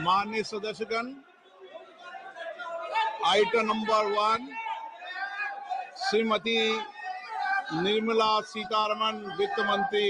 माननीय सदस्यगण, item number 1 Shrimati Nirmala Sitharaman वित्त मंत्री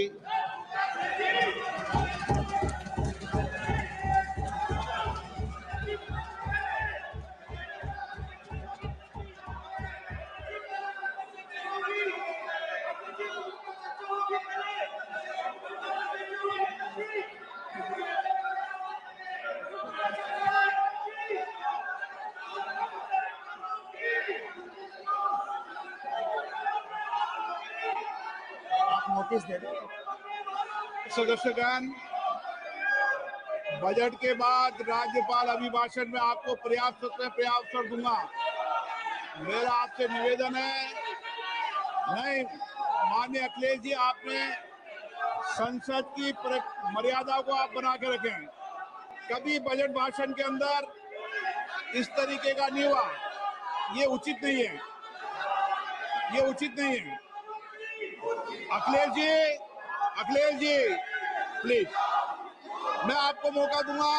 सदस्यगण, बजट के बाद राज्यपाल अभिभाषण में आपको पर्याप्त अवसर दूंगा। मेरा आपसे निवेदन है, नहीं माननीय अखिलेश जी, आपने संसद की मर्यादा को आप बना के रखें। कभी बजट भाषण के अंदर इस तरीके का नहीं हुआ, ये उचित नहीं है, ये उचित नहीं है। अखिलेश जी प्लीज, मैं आपको मौका दूंगा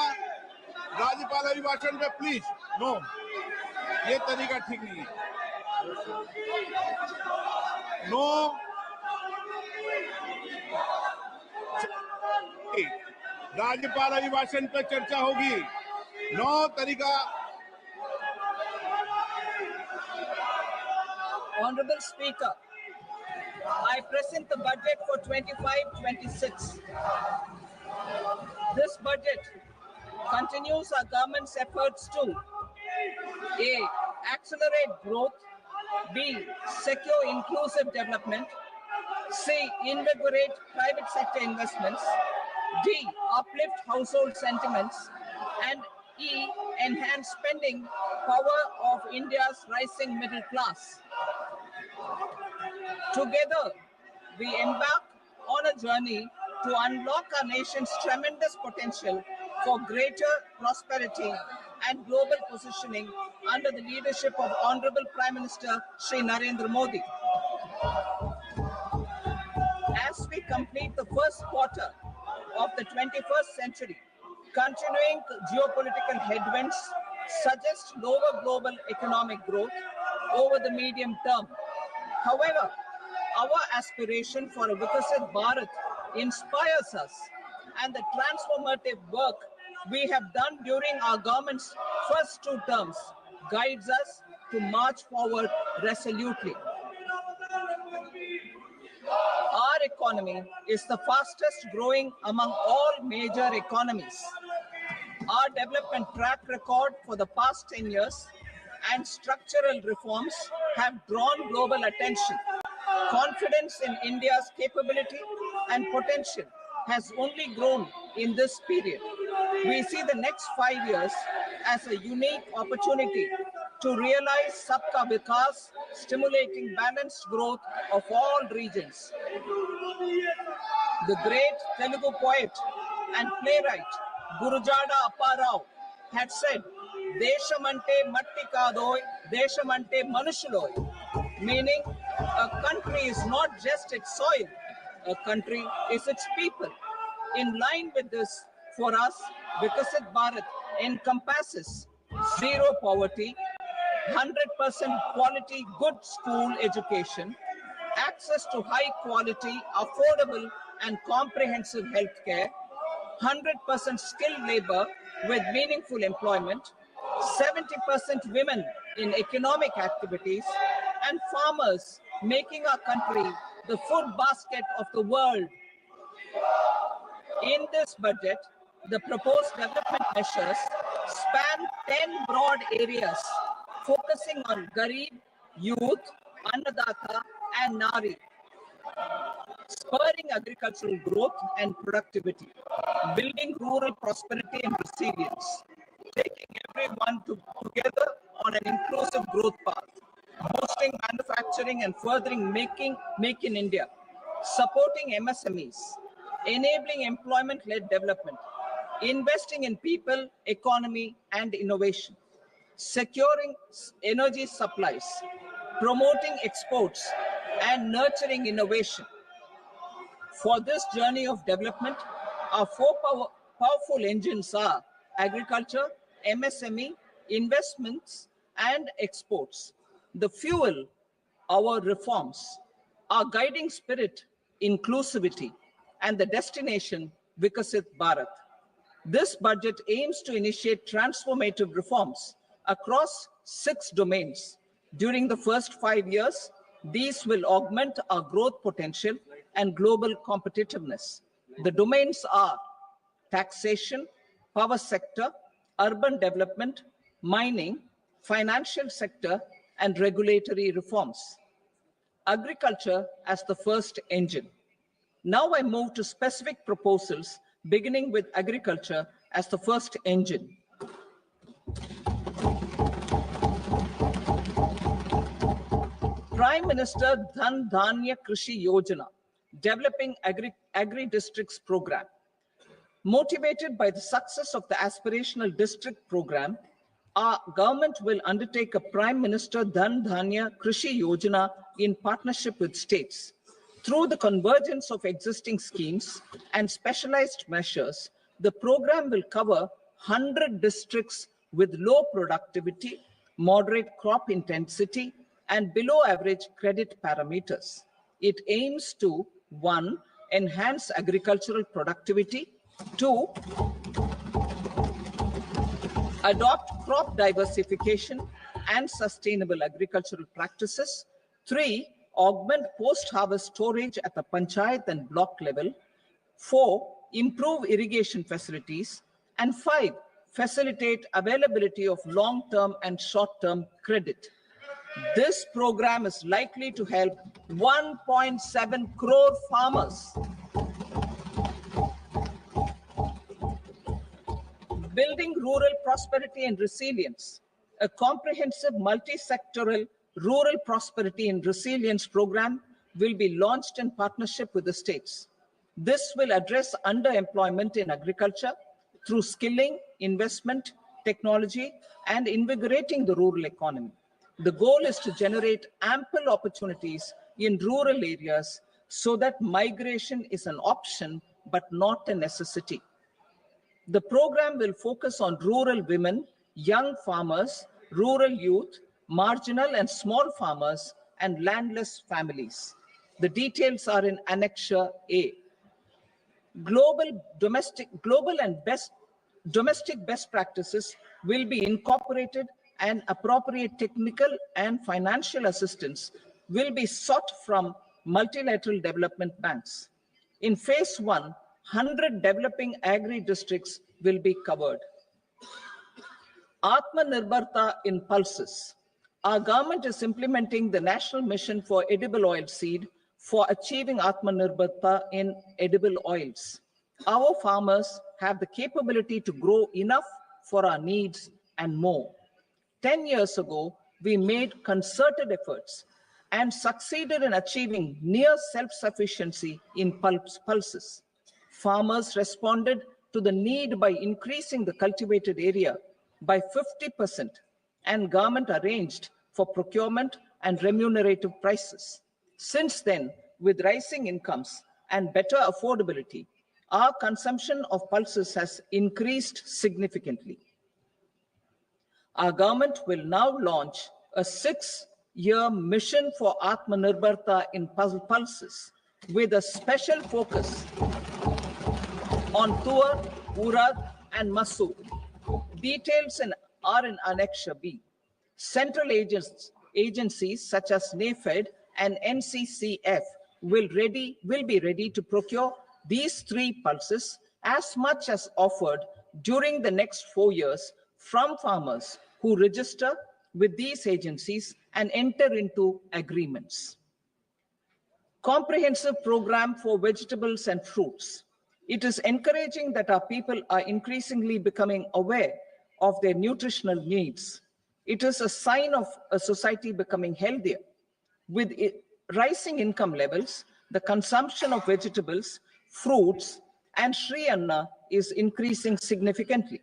राज्यपाल अभिभाषण पे, प्लीज। नो, ये तरीका ठीक नहीं है। नो, राज्यपाल अभिभाषण पे चर्चा होगी। नो तरीका। Honorable Speaker, I present the budget for 25-26. This budget continues our government's efforts to A. Accelerate growth, B. Secure inclusive development, C. Invigorate private sector investments, D. Uplift household sentiments, and E. Enhance spending power of India's rising middle class. Together, we embark on a journey to unlock our nation's tremendous potential for greater prosperity and global positioning under the leadership of Honorable Prime Minister Shri Narendra Modi. As we complete the first quarter of the 21st century, continuing geopolitical headwinds suggest lower global economic growth over the medium term. However, our aspiration for a Vikasit Bharat inspires us, and the transformative work we have done during our government's first 2 terms guides us to march forward resolutely. Our economy is the fastest growing among all major economies. Our development track record for the past 10 years and structural reforms have drawn global attention. Confidence in India's capability and potential has only grown in this period. We see the next 5 years as a unique opportunity to realize Sabka Vikas, stimulating balanced growth of all regions. The great Telugu poet and playwright Gurujada Apparao had said, "Deshamante matti kadoy, deshamante manushuloy," meaning a country is not just its soil, a country is its people. In line with this, for us, Vikasit Bharat encompasses zero poverty, 100% quality good school education, access to high quality, affordable and comprehensive healthcare, 100% skilled labor with meaningful employment, 70% women in economic activities, and farmers making our country the food basket of the world. In this budget, the proposed development measures span 10 broad areas, focusing on Garib, youth, Annadata, and Nari, spurring agricultural growth and productivity, building rural prosperity and resilience, taking everyone together on an inclusive growth path, boosting manufacturing and furthering Make in India, supporting MSMEs, enabling employment-led development, investing in people, economy, and innovation, securing energy supplies, promoting exports, and nurturing innovation. For this journey of development, our 4 powerful engines are agriculture, MSME, investments, and exports. The fuel, our reforms, our guiding spirit, inclusivity, and the destination, Vikasit Bharat. This budget aims to initiate transformative reforms across 6 domains. During the first 5 years, these will augment our growth potential and global competitiveness. The domains are taxation, power sector, urban development, mining, financial sector, and regulatory reforms. Agriculture as the first engine. Now I move to specific proposals, beginning with agriculture as the first engine. Prime Minister Dhan Dhanya Krishi Yojana, developing agri-districts program. Motivated by the success of the aspirational district program, our government will undertake a Prime Minister Dhan Dhanya Krishi Yojana in partnership with states. Through the convergence of existing schemes and specialized measures, the program will cover 100 districts with low productivity, moderate crop intensity, and below average credit parameters. It aims to 1. Enhance agricultural productivity, 2. Adopt crop diversification and sustainable agricultural practices, 3. Augment post-harvest storage at the panchayat and block level, 4. Improve irrigation facilities, and 5. Facilitate availability of long-term and short-term credit. This program is likely to help 1.7 crore farmers. Building rural prosperity and resilience. A comprehensive multi-sectoral rural prosperity and resilience program will be launched in partnership with the states. This will address underemployment in agriculture through skilling, investment, technology, and invigorating the rural economy. The goal is to generate ample opportunities in rural areas so that migration is an option but not a necessity. The program will focus on rural women, young farmers, rural youth, marginal and small farmers, and landless families. The details are in Annexure A. Domestic best practices will be incorporated, and appropriate technical and financial assistance will be sought from multilateral development banks. In phase 1, 100 developing agri-districts will be covered. Atmanirbharta in pulses. Our government is implementing the National Mission for Edible Oilseed for achieving Atmanirbharta in edible oils. Our farmers have the capability to grow enough for our needs and more. 10 years ago, we made concerted efforts and succeeded in achieving near self-sufficiency in pulses. Farmers responded to the need by increasing the cultivated area by 50%, and government arranged for procurement and remunerative prices. Since then, with rising incomes and better affordability, our consumption of pulses has increased significantly. Our government will now launch a 6-year mission for Atmanirbharta in pulses with a special focus on Tuar, Urad, and Masoor. Details are in Annexure B. Central agencies such as NAFED and NCCF will be ready to procure these 3 pulses as much as offered during the next 4 years from farmers who register with these agencies and enter into agreements. Comprehensive program for vegetables and fruits. It is encouraging that our people are increasingly becoming aware of their nutritional needs. It is a sign of a society becoming healthier. With rising income levels, the consumption of vegetables, fruits, and Sri Anna is increasing significantly.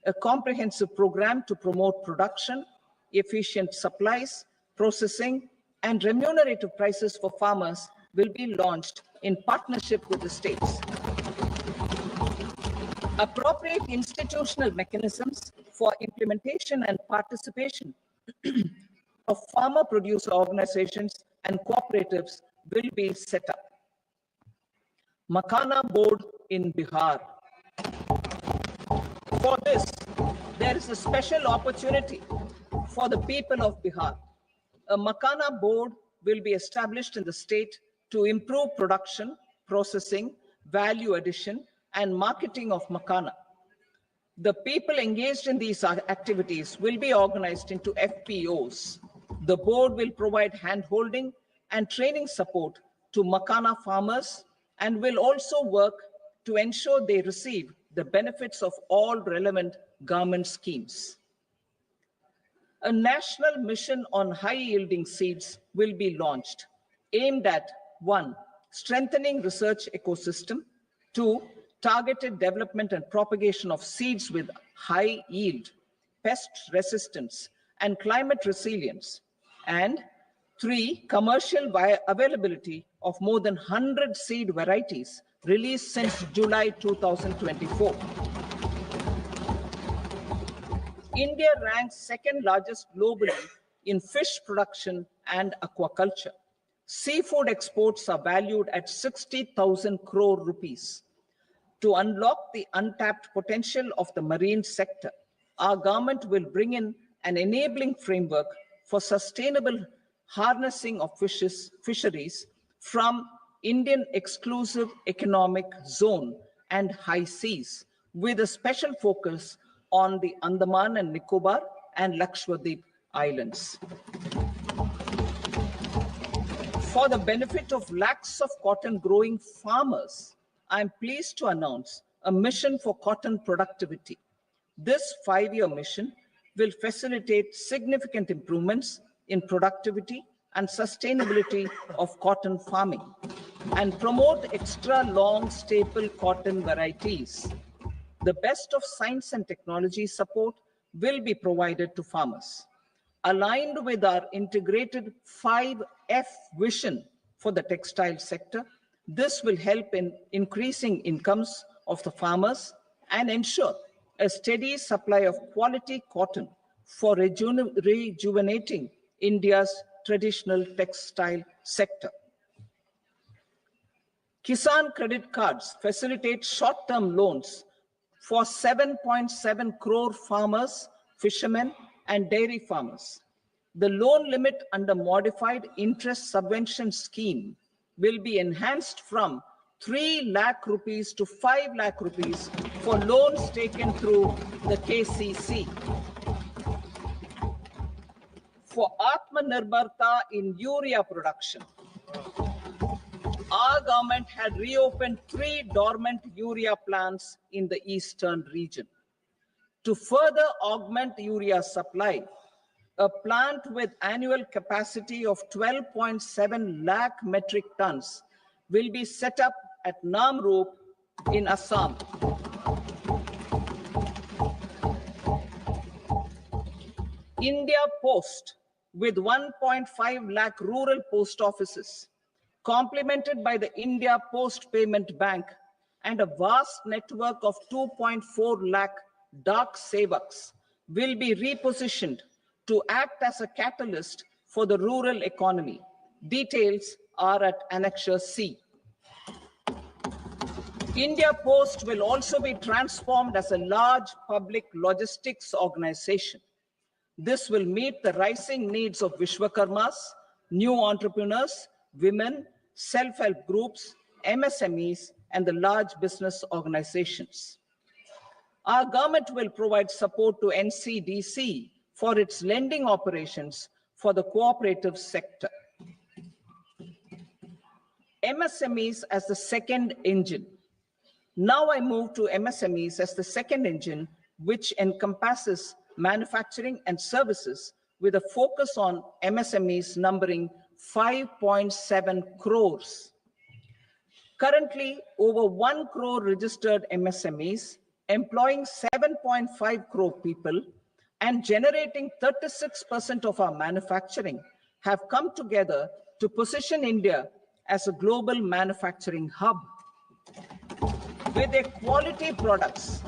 A comprehensive program to promote production, efficient supplies, processing, and remunerative prices for farmers will be launched in partnership with the states. Appropriate institutional mechanisms for implementation and participation of farmer producer organizations and cooperatives will be set up. Makhana board in Bihar. For this, there is a special opportunity for the people of Bihar. A Makhana board will be established in the state to improve production, processing, value addition, and marketing of Makhana. The people engaged in these activities will be organized into FPOs. The board will provide hand-holding and training support to Makhana farmers and will also work to ensure they receive the benefits of all relevant government schemes. A national mission on high-yielding seeds will be launched, aimed at 1. Strengthening research ecosystem, 2. Targeted development and propagation of seeds with high yield, pest resistance, and climate resilience, and 3. Commercial availability of more than 100 seed varieties released since July 2024. India ranks second largest globally in fish production and aquaculture. Seafood exports are valued at 60,000 crore rupees. To unlock the untapped potential of the marine sector, our government will bring in an enabling framework for sustainable harnessing of fisheries from Indian exclusive economic zone and high seas, with a special focus on the Andaman and Nicobar and Lakshadweep Islands. For the benefit of lakhs of cotton growing farmers, I am pleased to announce a mission for cotton productivity. This 5-year mission will facilitate significant improvements in productivity and sustainability of cotton farming and promote extra long staple cotton varieties. The best of science and technology support will be provided to farmers. Aligned with our integrated 5F vision for the textile sector, this will help in increasing incomes of the farmers and ensure a steady supply of quality cotton for rejuvenating India's traditional textile sector. Kisan credit cards facilitate short-term loans for 7.7 crore farmers, fishermen, and dairy farmers. The loan limit under modified interest subvention scheme will be enhanced from 3 lakh rupees to 5 lakh rupees for loans taken through the KCC. For Atmanirbharta in urea production, our government had reopened 3 dormant urea plants in the eastern region. To further augment urea supply, a plant with annual capacity of 12.7 lakh metric tons will be set up at Namrup in Assam. India Post, with 1.5 lakh rural post offices, complemented by the India Post Payment Bank and a vast network of 2.4 lakh Dak Sevaks, will be repositioned to act as a catalyst for the rural economy. Details are at Annexure C. India Post will also be transformed as a large public logistics organization. This will meet the rising needs of Vishwakarmas, new entrepreneurs, women, self-help groups, MSMEs, and the large business organizations. Our government will provide support to NCDC for its lending operations for the cooperative sector. MSMEs as the second engine. Now I move to MSMEs as the second engine, which encompasses manufacturing and services with a focus on MSMEs numbering 5.7 crores. Currently, over 1 crore registered MSMEs, employing 7.5 crore people and generating 36% of our manufacturing, have come together to position India as a global manufacturing hub. with their quality products.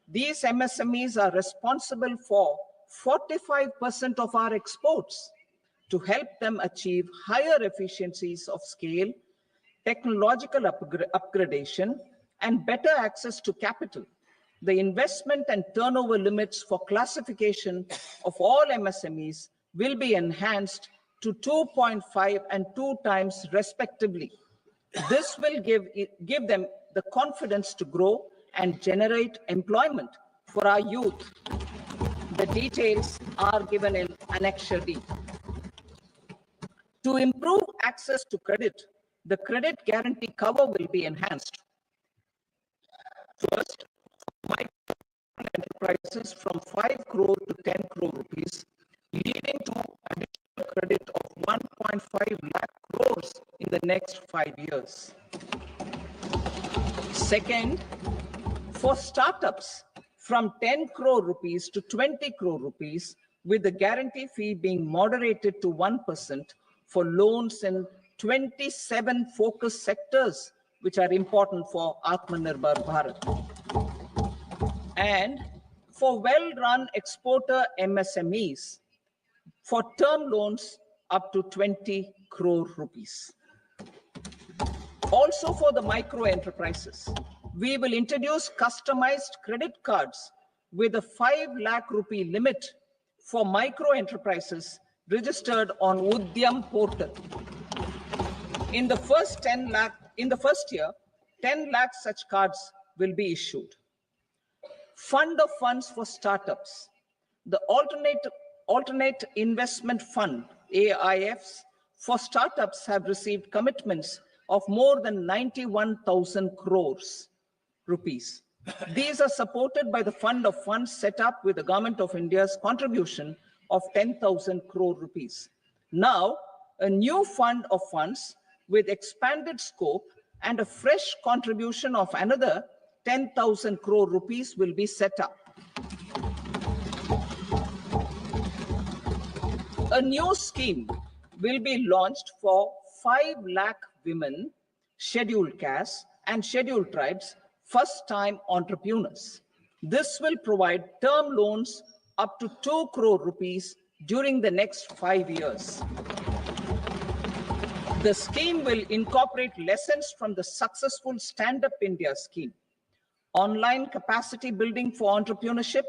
These MSMEs are responsible for 45% of our exports. To help them achieve higher efficiencies of scale, technological upgradation, and better access to capital, the investment and turnover limits for classification of all MSMEs will be enhanced to 2.5 and 2 times respectively. This will give them the confidence to grow and generate employment for our youth. The details are given in Annexure D. To improve access to credit, the credit guarantee cover will be enhanced. First, micro enterprises from 5 crore to 10 crore rupees, leading to additional credit of 1.5 lakh crores in the next 5 years. Second, for startups from 10 crore rupees to 20 crore rupees, with the guarantee fee being moderated to 1% for loans in 27 focus sectors, which are important for Atmanirbhar Bharat. And for well-run exporter MSMEs, for term loans up to 20 crore rupees. Also for the micro enterprises, we will introduce customized credit cards with a 5 lakh rupee limit for micro enterprises registered on Udyam portal. In the first year, 10 lakh such cards will be issued. Fund of funds for startups. The alternate investment fund, AIFs, for startups have received commitments of more than 91,000 crores rupees. These are supported by the fund of funds set up with the Government of India's contribution of 10,000 crore rupees. Now, a new fund of funds with expanded scope and a fresh contribution of another 10,000 crore rupees will be set up. A new scheme will be launched for 5 lakh women, scheduled castes and scheduled tribes, first-time entrepreneurs. This will provide term loans up to 2 crore rupees during the next 5 years. The scheme will incorporate lessons from the successful Stand Up India scheme. Online capacity building for entrepreneurship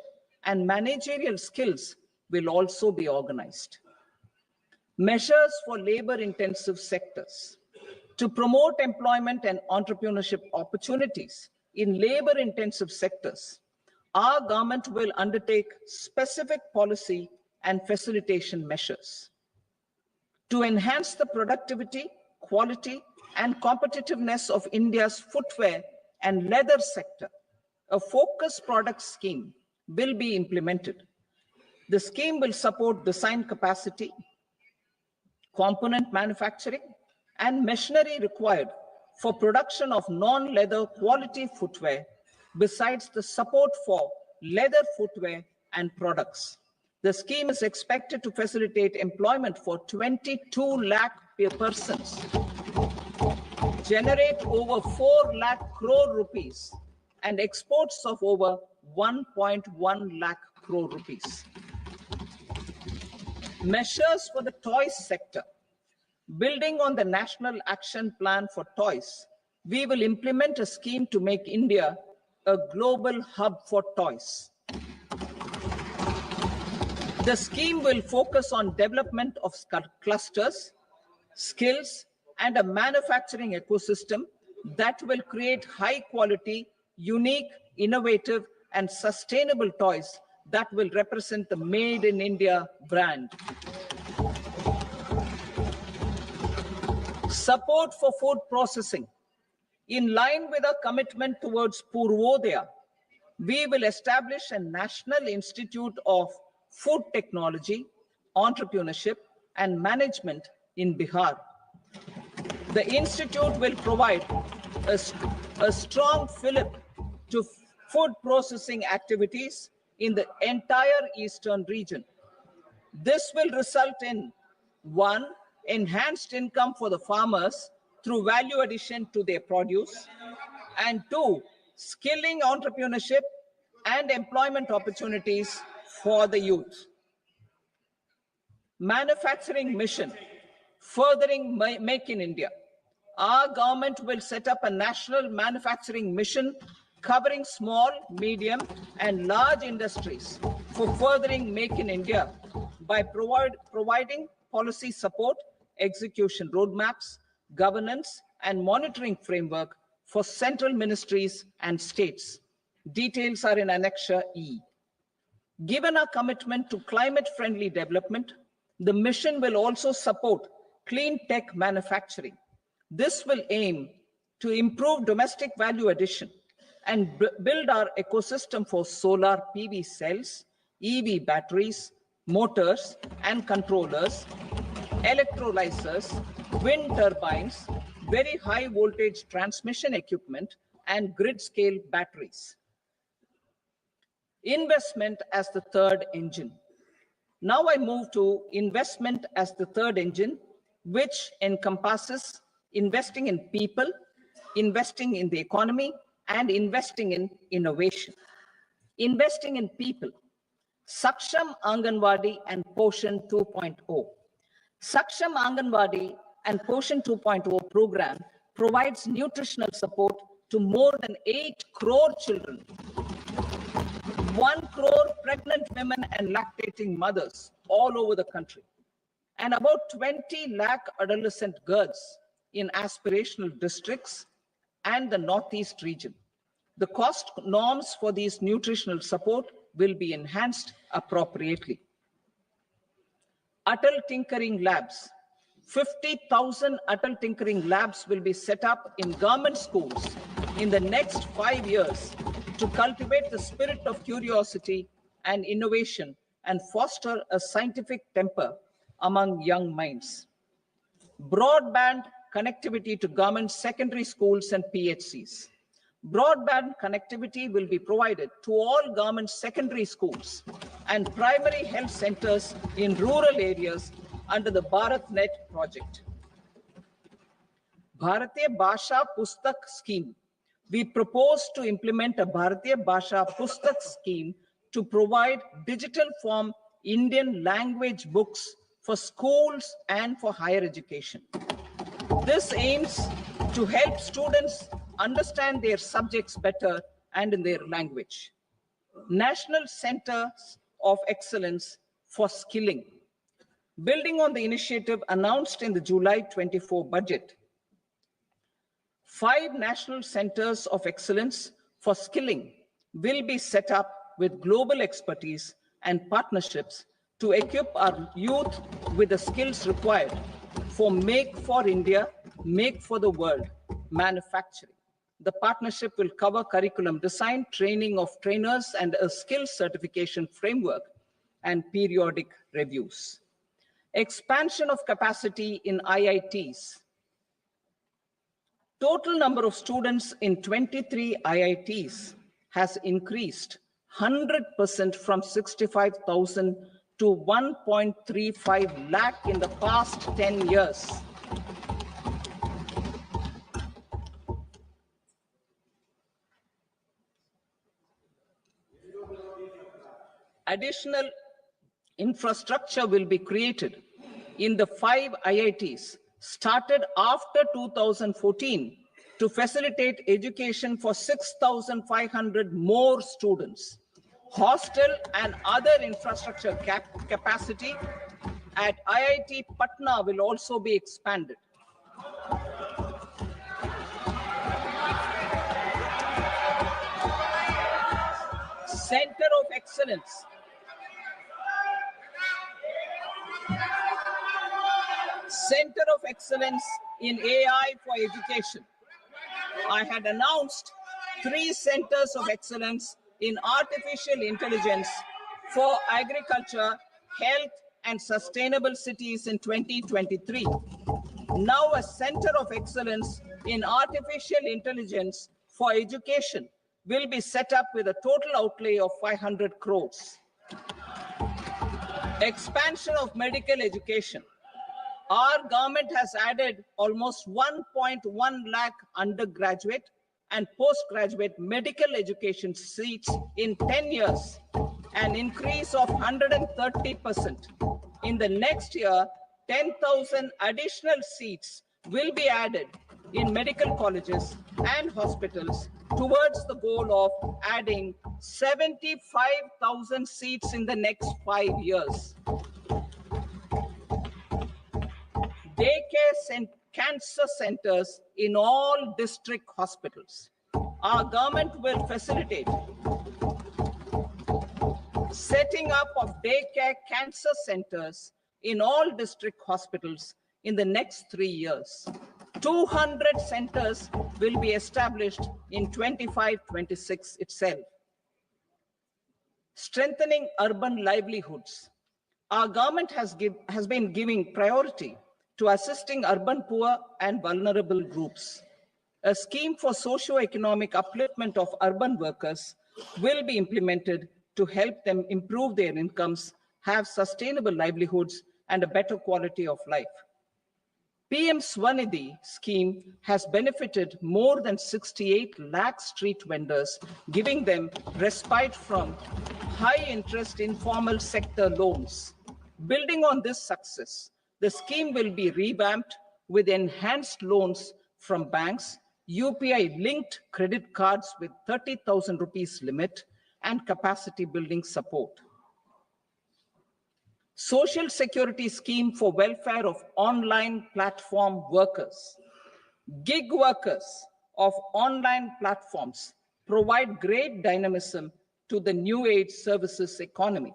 and managerial skills will also be organized. Measures for labor-intensive sectors. To promote employment and entrepreneurship opportunities in labor-intensive sectors, our government will undertake specific policy and facilitation measures. To enhance the productivity, quality, and competitiveness of India's footwear and leather sector, a focused product scheme will be implemented. The scheme will support design capacity, component manufacturing, and machinery required for production of non-leather quality footwear, besides the support for leather footwear and products. The scheme is expected to facilitate employment for 22 lakh persons, generate over 4 lakh crore rupees, and exports of over 1.1 lakh crore rupees. Measures for the toys sector. Building on the National Action Plan for Toys, we will implement a scheme to make India a global hub for toys. The scheme will focus on development of clusters, skills, and a manufacturing ecosystem that will create high quality, unique, innovative, and sustainable toys that will represent the Made in India brand. Support for food processing. In line with our commitment towards Purvodaya, we will establish a National Institute of Food Technology, Entrepreneurship, and Management in Bihar. The institute will provide a strong fillip to food processing activities in the entire eastern region. This will result in 1. Enhanced income for the farmers through value addition to their produce. And two, skilling entrepreneurship and employment opportunities for the youth. Manufacturing mission, furthering Make in India. Our government will set up a national manufacturing mission covering small, medium, and large industries for furthering Make in India by providing policy support, execution roadmaps, governance, and monitoring framework for central ministries and states. Details are in Annexure E. Given our commitment to climate-friendly development, the mission will also support clean tech manufacturing. This will aim to improve domestic value addition and build our ecosystem for solar PV cells, EV batteries, motors and controllers, electrolyzers, wind turbines, very high voltage transmission equipment, and grid scale batteries. Investment as the third engine. Now I move to investment as the third engine, which encompasses investing in people, investing in the economy, and investing in innovation. Investing in people. Saksham Anganwadi and Poshan 2.0. Saksham Anganwadi and Poshan 2.0 program provides nutritional support to more than 8 crore children, 1 crore pregnant women and lactating mothers all over the country, and about 20 lakh adolescent girls in aspirational districts and the Northeast region. The cost norms for these nutritional support will be enhanced appropriately. Atal Tinkering Labs. 50,000 Atal Tinkering Labs will be set up in government schools in the next 5 years to cultivate the spirit of curiosity and innovation and foster a scientific temper among young minds. Broadband connectivity to government secondary schools and PHCs. Broadband connectivity will be provided to all government secondary schools and primary health centers in rural areas under the BharatNet project. Bharatiya Bhasha Pustak Scheme. We propose to implement a Bharatiya Bhasha Pustak scheme to provide digital form Indian language books for schools and for higher education. This aims to help students understand their subjects better and in their language. National Centers of Excellence for Skilling. Building on the initiative announced in the July 24 budget, 5 national centers of excellence for skilling will be set up with global expertise and partnerships to equip our youth with the skills required for Make for India, Make for the World manufacturing. The partnership will cover curriculum design, training of trainers, and a skills certification framework and periodic reviews. Expansion of capacity in IITs. Total number of students in 23 IITs has increased 100% from 65,000 to 1.35 lakh in the past 10 years. Additional infrastructure will be created in the 5 IITs started after 2014 to facilitate education for 6,500 more students. Hostel and other infrastructure capacity at IIT Patna will also be expanded. Center of Excellence. Center of Excellence in AI for Education. I had announced 3 centers of excellence in artificial intelligence for agriculture, health, and sustainable cities in 2023. Now a center of excellence in artificial intelligence for education will be set up with a total outlay of 500 crores. Expansion of medical education. Our government has added almost 1.1 lakh undergraduate and postgraduate medical education seats in 10 years, an increase of 130%. In the next year, 10,000 additional seats will be added in medical colleges and hospitals towards the goal of adding 75,000 seats in the next 5 years. Daycare and cancer centers in all district hospitals. Our government will facilitate setting up of daycare cancer centers in all district hospitals in the next 3 years. 200 centers will be established in 25-26 itself. Strengthening urban livelihoods. Our government has been giving priority to assisting urban poor and vulnerable groups. A scheme for socio-economic upliftment of urban workers will be implemented to help them improve their incomes, have sustainable livelihoods, and a better quality of life. PM Swanidhi scheme has benefited more than 68 lakh street vendors, giving them respite from high interest informal sector loans. Building on this success, the scheme will be revamped with enhanced loans from banks, UPI-linked credit cards with 30,000 rupees limit, and capacity building support. Social Security scheme for welfare of online platform workers. Gig workers of online platforms provide great dynamism to the new age services economy.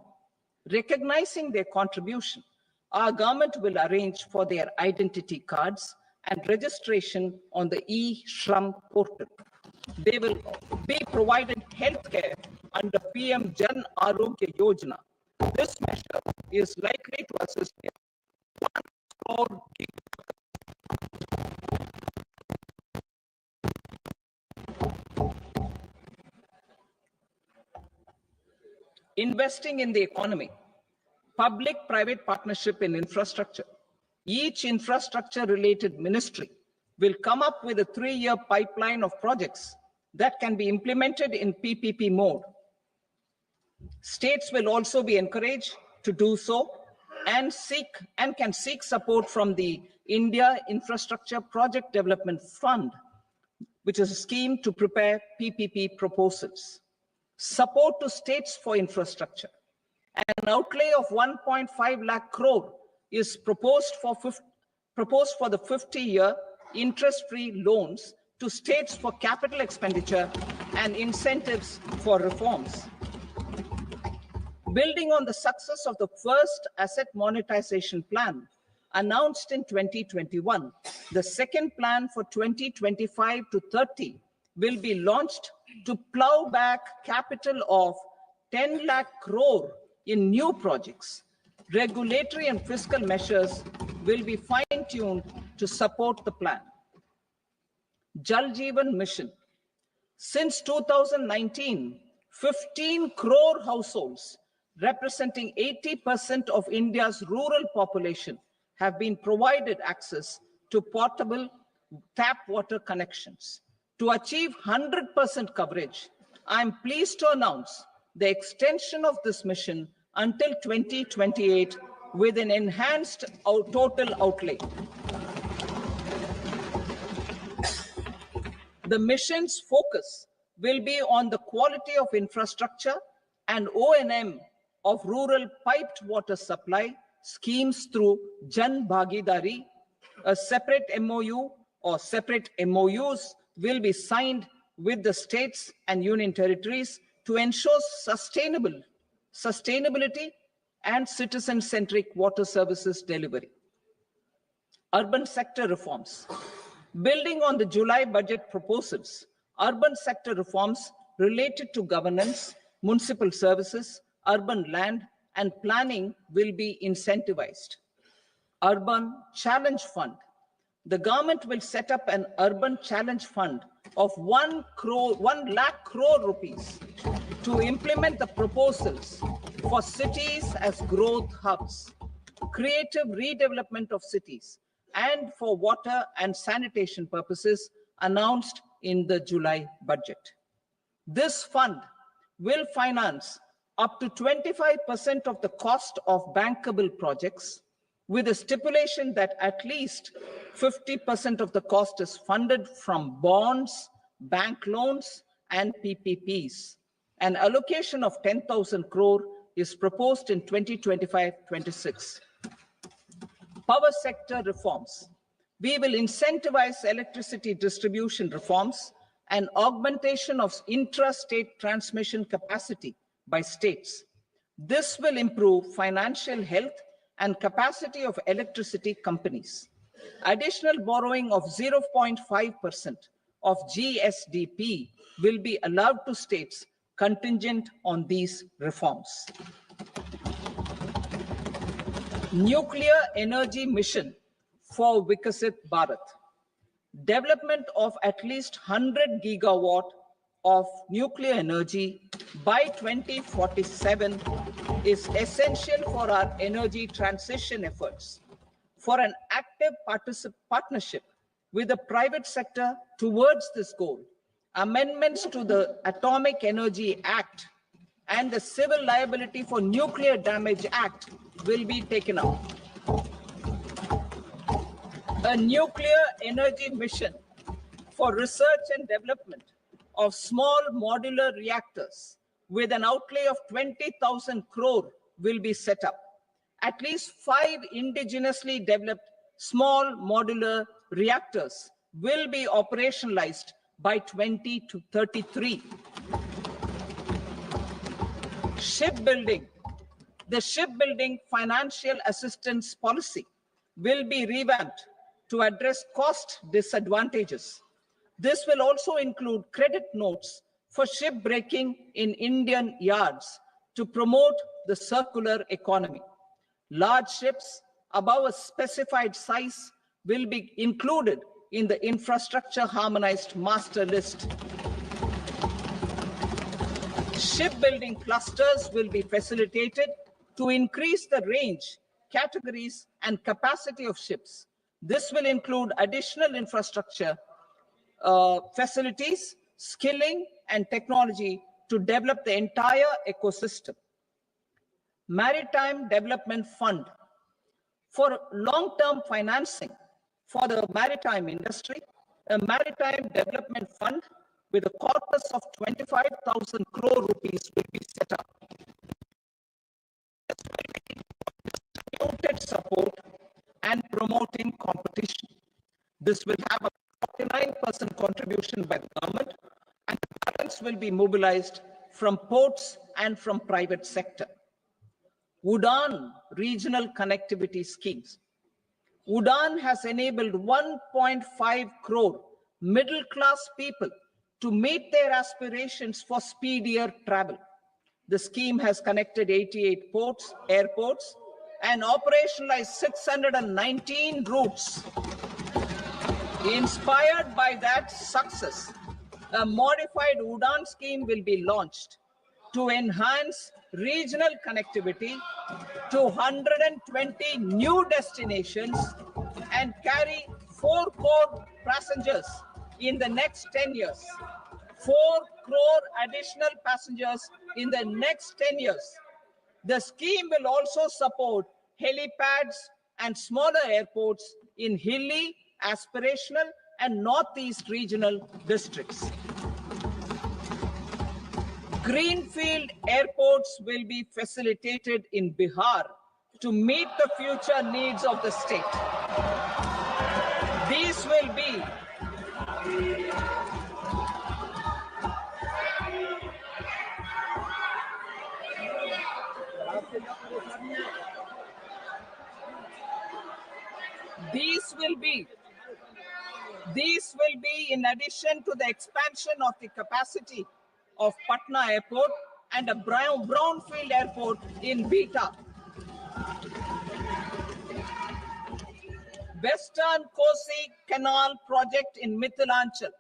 Recognizing their contribution, our government will arrange for their identity cards and registration on the e-Shram portal. They will be provided healthcare under PM Jan Arogya Yojana. This measure is likely to assist in 1 crore gig investing in the economy. Public-private partnership in infrastructure. Each infrastructure-related ministry will come up with a 3-year pipeline of projects that can be implemented in PPP mode. States will also be encouraged to do so and can seek support from the India Infrastructure Project Development Fund, which is a scheme to prepare PPP proposals. Support to states for infrastructure. An outlay of 1.5 lakh crore is proposed for the 50-year interest-free loans to states for capital expenditure and incentives for reforms. Building on the success of the first asset monetization plan announced in 2021, the second plan for 2025 to 30 will be launched to plow back capital of 10 lakh crore in new projects. Regulatory and fiscal measures will be fine-tuned to support the plan. Jal Jeevan Mission. Since 2019, 15 crore households representing 80% of India's rural population have been provided access to portable tap water connections. To achieve 100% coverage, I am pleased to announce the extension of this mission until 2028 with an enhanced total outlay. The mission's focus will be on the quality of infrastructure and O&M of rural piped water supply schemes through Jan Bhagidari. A separate MOU or separate MOUs will be signed with the states and union territories to ensure sustainability and citizen-centric water services delivery. Urban sector reforms. Building on the July budget proposals, urban sector reforms related to governance, municipal services, urban land, and planning will be incentivized. Urban Challenge Fund. The government will set up an Urban Challenge Fund of 1 lakh crore rupees to implement the proposals for cities as growth hubs. creative redevelopment of cities and for water and sanitation purposes announced in the July budget. This fund will finance up to 25% of the cost of bankable projects, with a stipulation that at least 50% of the cost is funded from bonds, bank loans, and PPPs. An allocation of 10,000 crore is proposed in 2025-26. Power sector reforms. We will incentivize electricity distribution reforms and augmentation of intra-state transmission capacity by states. This will improve financial health and capacity of electricity companies. Additional borrowing of 0.5% of GSDP will be allowed to states contingent on these reforms. Nuclear energy mission for Vikasit Bharat. Development of at least 100 gigawatt of nuclear energy by 2047 is essential for our energy transition efforts. For an active partnership with the private sector towards this goal, amendments to the Atomic Energy Act and the Civil Liability for Nuclear Damage Act will be taken up. A nuclear energy mission for research and development of small modular reactors with an outlay of 20,000 crore will be set up. At least 5 indigenously developed small modular reactors will be operationalized by 2033. Shipbuilding. The shipbuilding financial assistance policy will be revamped to address cost disadvantages. This will also include credit notes for shipbreaking in Indian yards to promote the circular economy. Large ships above a specified size will be included in the infrastructure harmonized master list. Shipbuilding clusters will be facilitated to increase the range, categories, and capacity of ships. This will include additional infrastructure, facilities, skilling, and technology to develop the entire ecosystem. Maritime Development Fund. For long-term financing for the maritime industry, a Maritime Development Fund with a corpus of 25,000 crore rupees will be set up. Distributed support and promoting competition. This will have a 49% contribution by the government, and the balance will be mobilized from ports and from private sector. UDAN regional connectivity schemes. UDAN has enabled 1.5 crore middle-class people to meet their aspirations for speedier travel. The scheme has connected 88 airports, and operationalized 619 routes. Inspired by that success, a modified UDAN scheme will be launched to enhance regional connectivity to 120 new destinations and carry 4 crore passengers in the next 10 years. 4 crore additional passengers in the next 10 years. The scheme will also support helipads and smaller airports in hilly, aspirational, and northeast regional districts. Greenfield airports will be facilitated in Bihar to meet the future needs of the state. These will be in addition to the expansion of the capacity of Patna Airport and a brownfield airport in Beta. Western Kosi Canal project in Mithilanchal.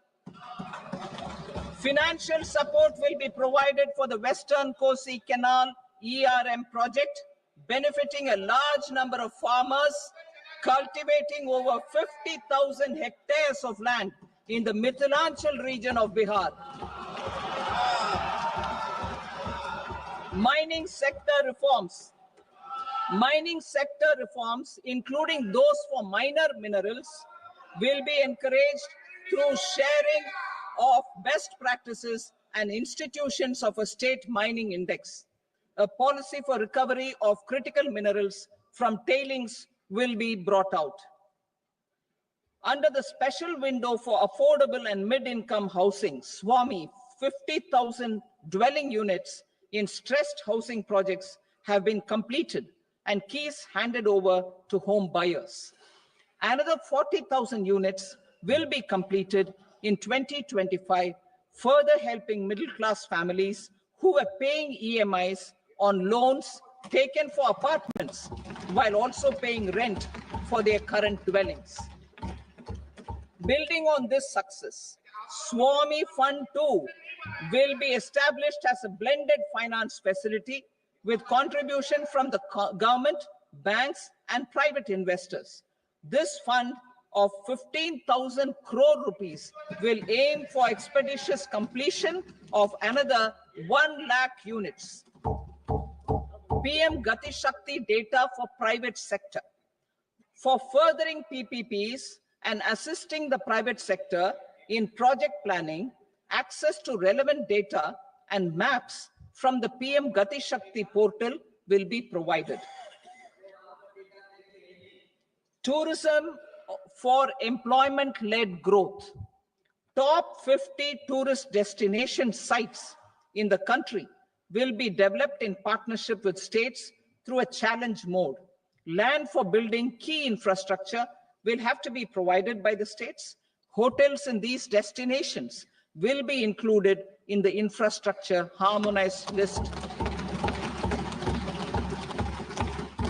Financial support will be provided for the Western Kosi Canal ERM project benefiting a large number of farmers cultivating over 50,000 hectares of land in the Mithilanchal region of Bihar. Mining sector reforms. Mining sector reforms, including those for minor minerals, will be encouraged through sharing of best practices and institutions of a state mining index. A policy for recovery of critical minerals from tailings will be brought out. Under the special window for affordable and mid-income housing, SWAMI, 50,000 dwelling units in stressed housing projects have been completed and keys handed over to home buyers. Another 40,000 units will be completed in 2025, further helping middle-class families who are paying EMIs on loans taken for apartments while also paying rent for their current dwellings. Building on this success, SWAMI Fund 2 will be established as a blended finance facility with contribution from the government, banks, and private investors. This fund of 15,000 crore rupees will aim for expeditious completion of another 1 lakh units. PM Gati Shakti data for private sector. For furthering PPPs and assisting the private sector in project planning, access to relevant data and maps from the PM Gati Shakti portal will be provided. Tourism for employment-led growth. Top 50 tourist destination sites in the country will be developed in partnership with states through a challenge mode. Land for building key infrastructure will have to be provided by the states. Hotels in these destinations will be included in the infrastructure harmonized list.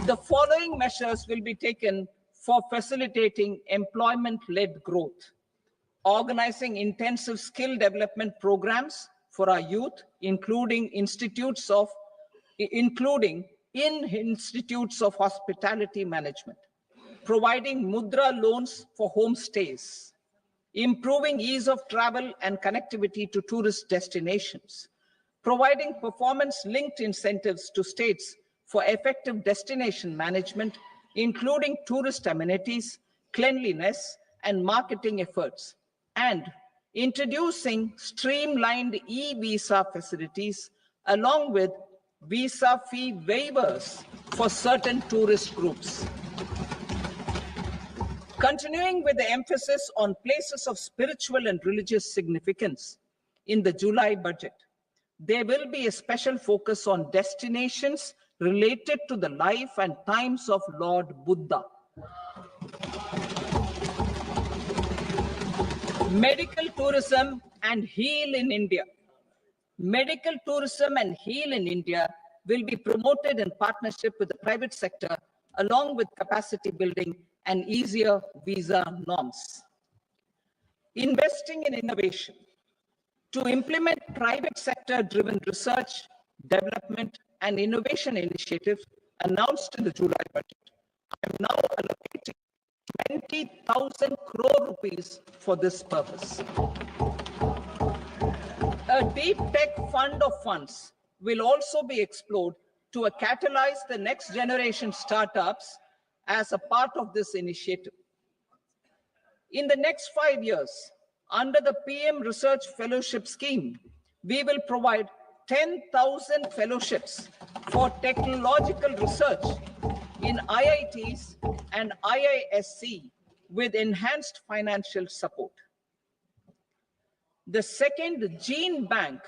The following measures will be taken for facilitating employment-led growth. Organizing intensive skill development programs for our youth, including in institutes of hospitality management. Providing mudra loans for homestays. Improving ease of travel and connectivity to tourist destinations. Providing performance-linked incentives to states for effective destination management, including tourist amenities, cleanliness, and marketing efforts. And introducing streamlined e-visa facilities along with visa fee waivers for certain tourist groups. Continuing with the emphasis on places of spiritual and religious significance, in the July budget, there will be a special focus on destinations related to the life and times of Lord Buddha. Medical tourism and heal in India. Medical tourism and heal in India will be promoted in partnership with the private sector, along with capacity building and easier visa norms. Investing in innovation. To implement private sector-driven research, development, and innovation initiatives announced in the July budget, I am now allocating 20,000 crore rupees for this purpose. A deep tech fund of funds will also be explored to catalyze the next generation startups as a part of this initiative. In the next 5 years, under the PM Research Fellowship Scheme, we will provide 10,000 fellowships for technological research in IITs and IISc with enhanced financial support. The second gene bank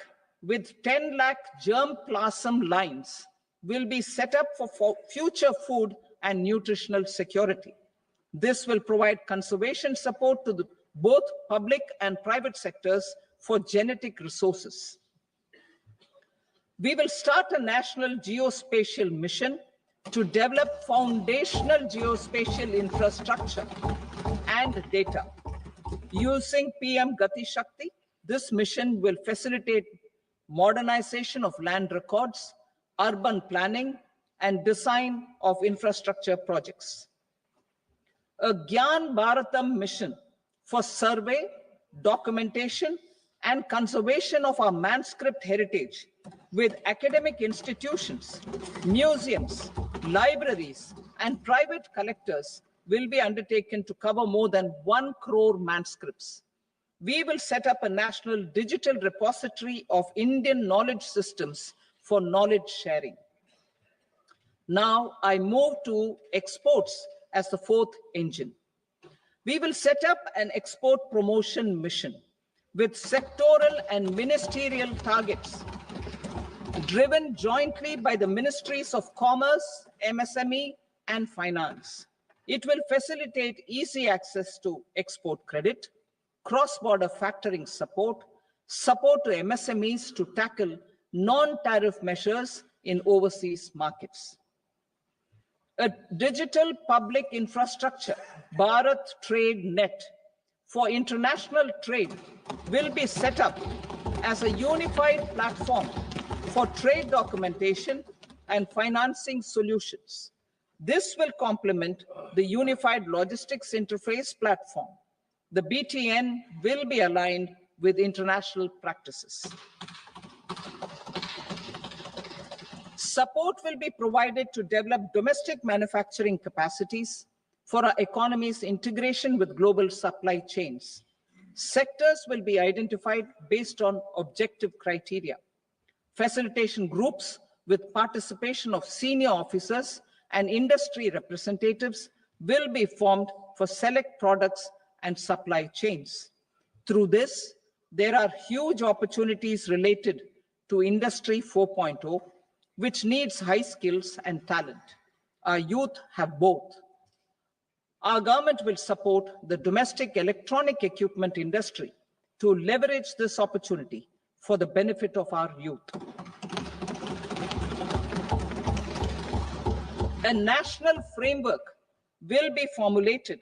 with 10 lakh germplasm lines will be set up for future food and nutritional security. This will provide conservation support to both public and private sectors for genetic resources. We will start a national geospatial mission to develop foundational geospatial infrastructure and data. Using PM Gati Shakti, this mission will facilitate modernization of land records, urban planning, and design of infrastructure projects. A Gyan Bharatam mission for survey, documentation, and conservation of our manuscript heritage with academic institutions, museums, libraries, and private collectors will be undertaken to cover more than 1 crore manuscripts. We will set up a national digital repository of Indian knowledge systems for knowledge sharing. Now I move to exports as the fourth engine. We will set up an export promotion mission with sectoral and ministerial targets driven jointly by the Ministries of Commerce, MSME, and Finance. It will facilitate easy access to export credit, cross-border factoring support, support to MSMEs to tackle non-tariff measures in overseas markets. A digital public infrastructure, Bharat Trade Net, for international trade will be set up as a unified platform for trade documentation and financing solutions. This will complement the Unified Logistics Interface platform. The BTN will be aligned with international practices. Support will be provided to develop domestic manufacturing capacities for our economy's integration with global supply chains. Sectors will be identified based on objective criteria. Facilitation groups with participation of senior officers and industry representatives will be formed for select products and supply chains. Through this, there are huge opportunities related to Industry 4.0, which needs high skills and talent. Our youth have both. Our government will support the domestic electronic equipment industry to leverage this opportunity for the benefit of our youth. A national framework will be formulated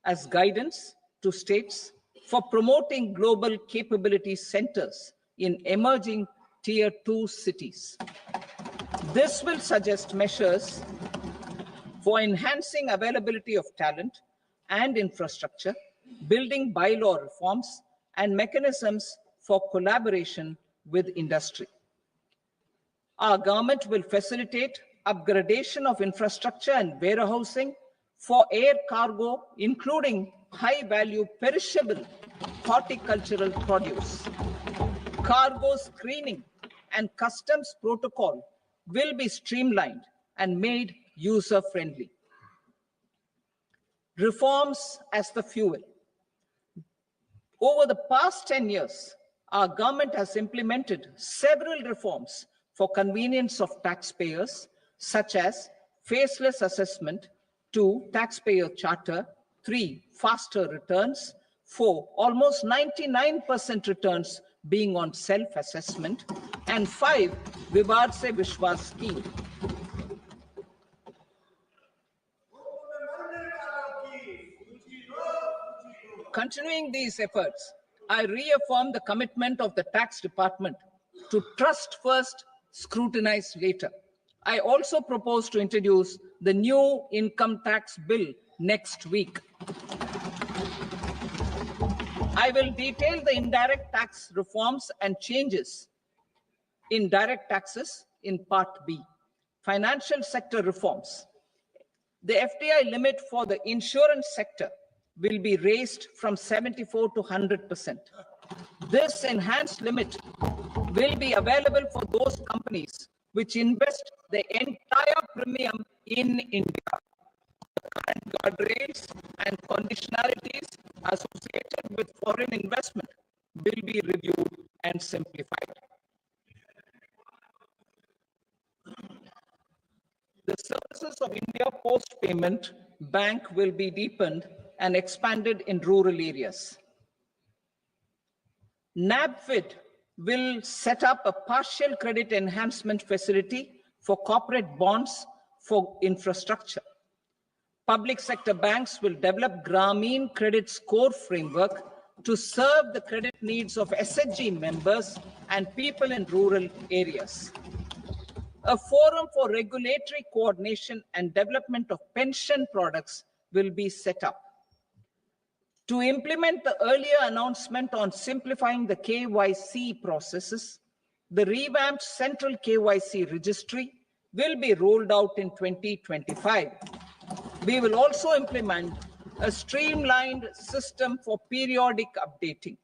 as guidance to states for promoting global capability centers in emerging Tier 2 cities. This will suggest measures for enhancing availability of talent and infrastructure, building bylaw reforms, and mechanisms for collaboration with industry. Our government will facilitate upgradation of infrastructure and warehousing for air cargo, including high-value perishable horticultural produce. Cargo screening and customs protocol will be streamlined and made user-friendly. Reforms as the fuel. Over the past 10 years, our government has implemented several reforms for convenience of taxpayers, such as faceless assessment, 2, taxpayer charter, 3, faster returns, 4, almost 99% returns being on self-assessment, and 5, Vivad Se Vishwas scheme. Continuing these efforts, I reaffirm the commitment of the tax department to trust first, scrutinize later. I also propose to introduce the new income tax bill next week. I will detail the indirect tax reforms and changes in direct taxes in Part B. Financial sector reforms. The FDI limit for the insurance sector will be raised from 74 to 100%. This enhanced limit will be available for those companies which invest the entire premium in India. The current guardrails and conditionalities associated with foreign investment will be reviewed and simplified. The services of India Post Payment Bank will be deepened and expanded in rural areas. NABFID will set up a partial credit enhancement facility for corporate bonds for infrastructure. Public sector banks will develop Grameen Credit Score Framework to serve the credit needs of SHG members and people in rural areas. A forum for regulatory coordination and development of pension products will be set up. To implement the earlier announcement on simplifying the KYC processes, the revamped central KYC registry will be rolled out in 2025. We will also implement a streamlined system for periodic updating.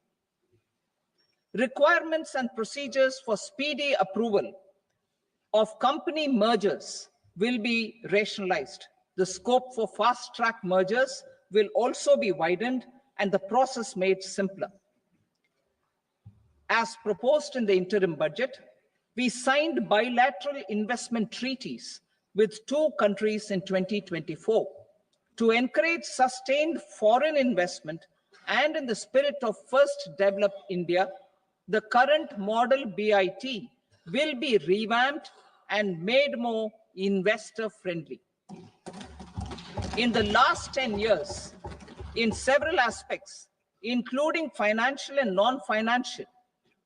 Requirements and procedures for speedy approval of company mergers will be rationalized. The scope for fast-track mergers will also be widened and the process made simpler. As proposed in the interim budget, we signed bilateral investment treaties with 2 countries in 2024 to encourage sustained foreign investment, and in the spirit of First Develop India, the current model BIT will be revamped and made more investor-friendly. In the last 10 years, in several aspects, including financial and non-financial,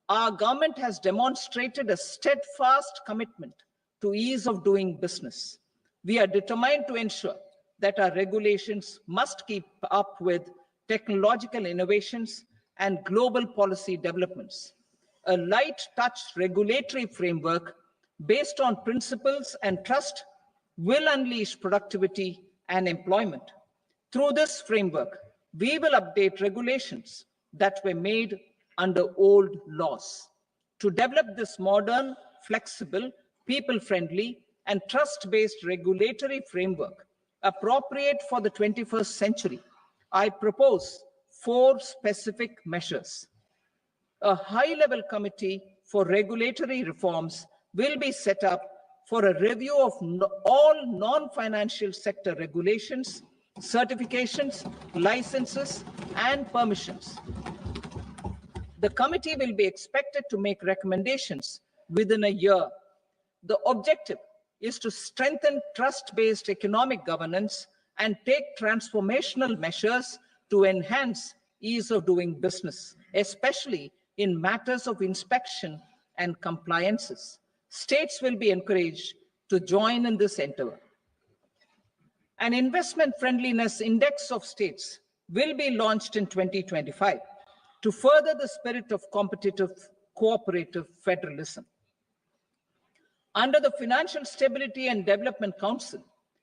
our government has demonstrated a steadfast commitment to ease of doing business. We are determined to ensure that our regulations must keep up with technological innovations and global policy developments. A light touch regulatory framework based on principles and trust will unleash productivity and employment. Through this framework, we will update regulations that were made under old laws. To develop this modern, flexible, people-friendly, and trust-based regulatory framework appropriate for the 21st century, I propose 4 specific measures. A high-level committee for regulatory reforms will be set up for a review of all non-financial sector regulations, certifications, licenses, and permissions. The committee will be expected to make recommendations within a year. The objective is to strengthen trust-based economic governance and take transformational measures to enhance ease of doing business, especially in matters of inspection and compliances. States will be encouraged to join in this endeavor. An investment friendliness index of states will be launched in 2025 to further the spirit of competitive, cooperative federalism. Under the Financial Stability and Development Council,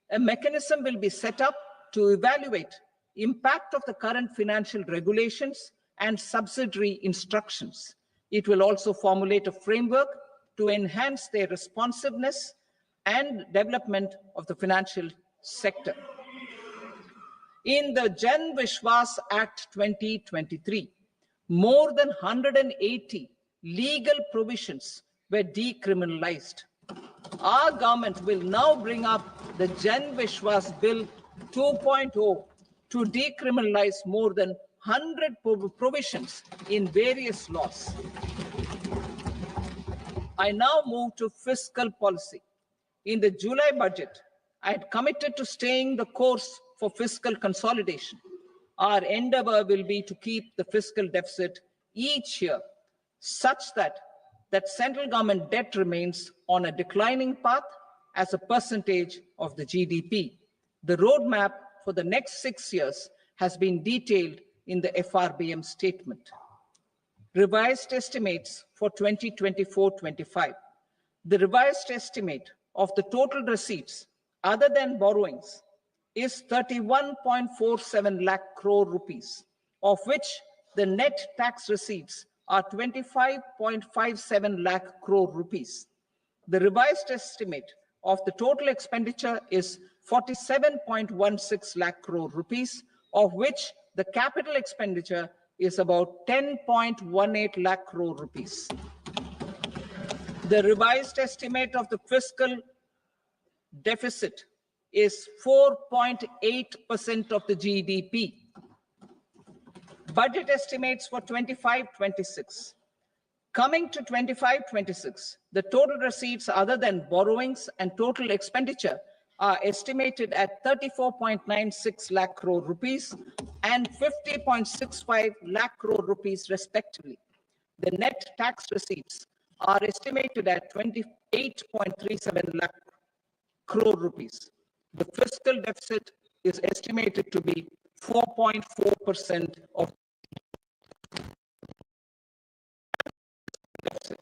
a mechanism will be set up to evaluate impact of the current financial regulations and subsidiary instructions. It will also formulate a framework to enhance their responsiveness and development of the financial sector. In the Jan Vishwas Act 2023, more than 180 legal provisions were decriminalized. Our government will now bring up the Jan Vishwas Bill 2.0 to decriminalize more than 100 provisions in various laws. I now move to fiscal policy. In the July budget, I had committed to staying the course for fiscal consolidation. Our endeavor will be to keep the fiscal deficit each year such that central government debt remains on a declining path as a percentage of the GDP. The roadmap for the next 6 years has been detailed in the FRBM statement. Revised estimates for 2024-25. The revised estimate of the total receipts other than borrowings is 31.47 lakh crore rupees, of which the net tax receipts are 25.57 lakh crore rupees. The revised estimate of the total expenditure is 47.16 lakh crore rupees, of which the capital expenditure is about 10.18 lakh crore rupees. The revised estimate of the fiscal deficit is 4.8% of the GDP. Budget estimates for 25-26. Coming to 25-26, the total receipts other than borrowings and total expenditure are estimated at 34.96 lakh crore rupees and 50.65 lakh crore rupees respectively. The net tax receipts are estimated at 28.37 lakh crore rupees. The fiscal deficit is estimated to be 4.4% of deficit.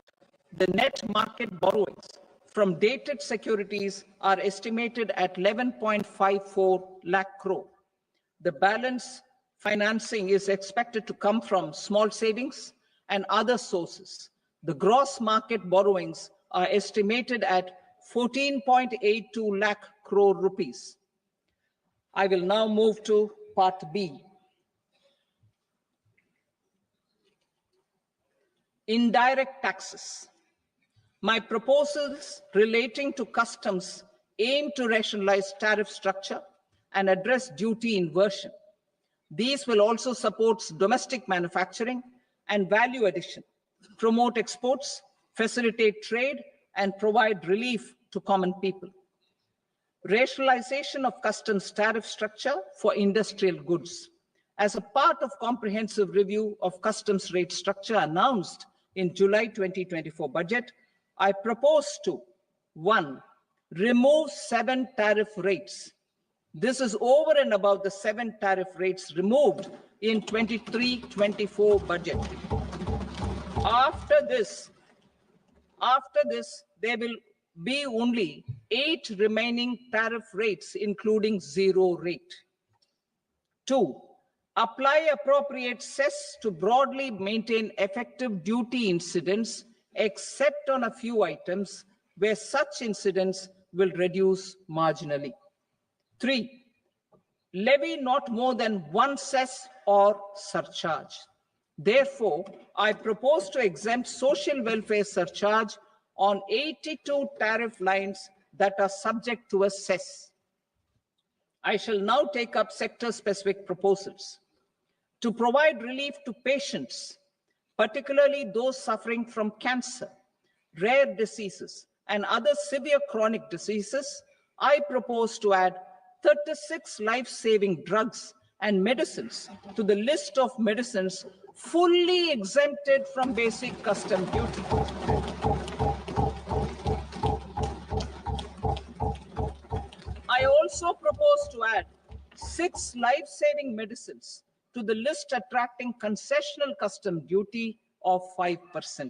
The net market borrowings from dated securities are estimated at 11.54 lakh crore. The balance financing is expected to come from small savings and other sources. The gross market borrowings are estimated at 14.82 lakh crore rupees. I will now move to part B. Indirect taxes. My proposals relating to customs aim to rationalize tariff structure and address duty inversion. These will also support domestic manufacturing and value addition, promote exports, facilitate trade, and provide relief to common people. Rationalization of customs tariff structure for industrial goods. As a part of comprehensive review of customs rate structure announced in July 2024 budget, I propose to 1. Remove 7 tariff rates. This is over and above the 7 tariff rates removed in 23-24 budget. After this, there will be only 8 remaining tariff rates, including 0 rate. 2. Apply appropriate cess to broadly maintain effective duty incidence, except on a few items where such incidence will reduce marginally. 3. Levy not more than 1 cess or surcharge. Therefore, I propose to exempt social welfare surcharge on 82 tariff lines that are subject to a cess. I shall now take up sector-specific proposals. To provide relief to patients, particularly those suffering from cancer, rare diseases, and other severe chronic diseases, I propose to add 36 life-saving drugs and medicines to the list of medicines fully exempted from basic custom duty. I also propose to add 6 life-saving medicines to the list attracting concessional custom duty of 5%.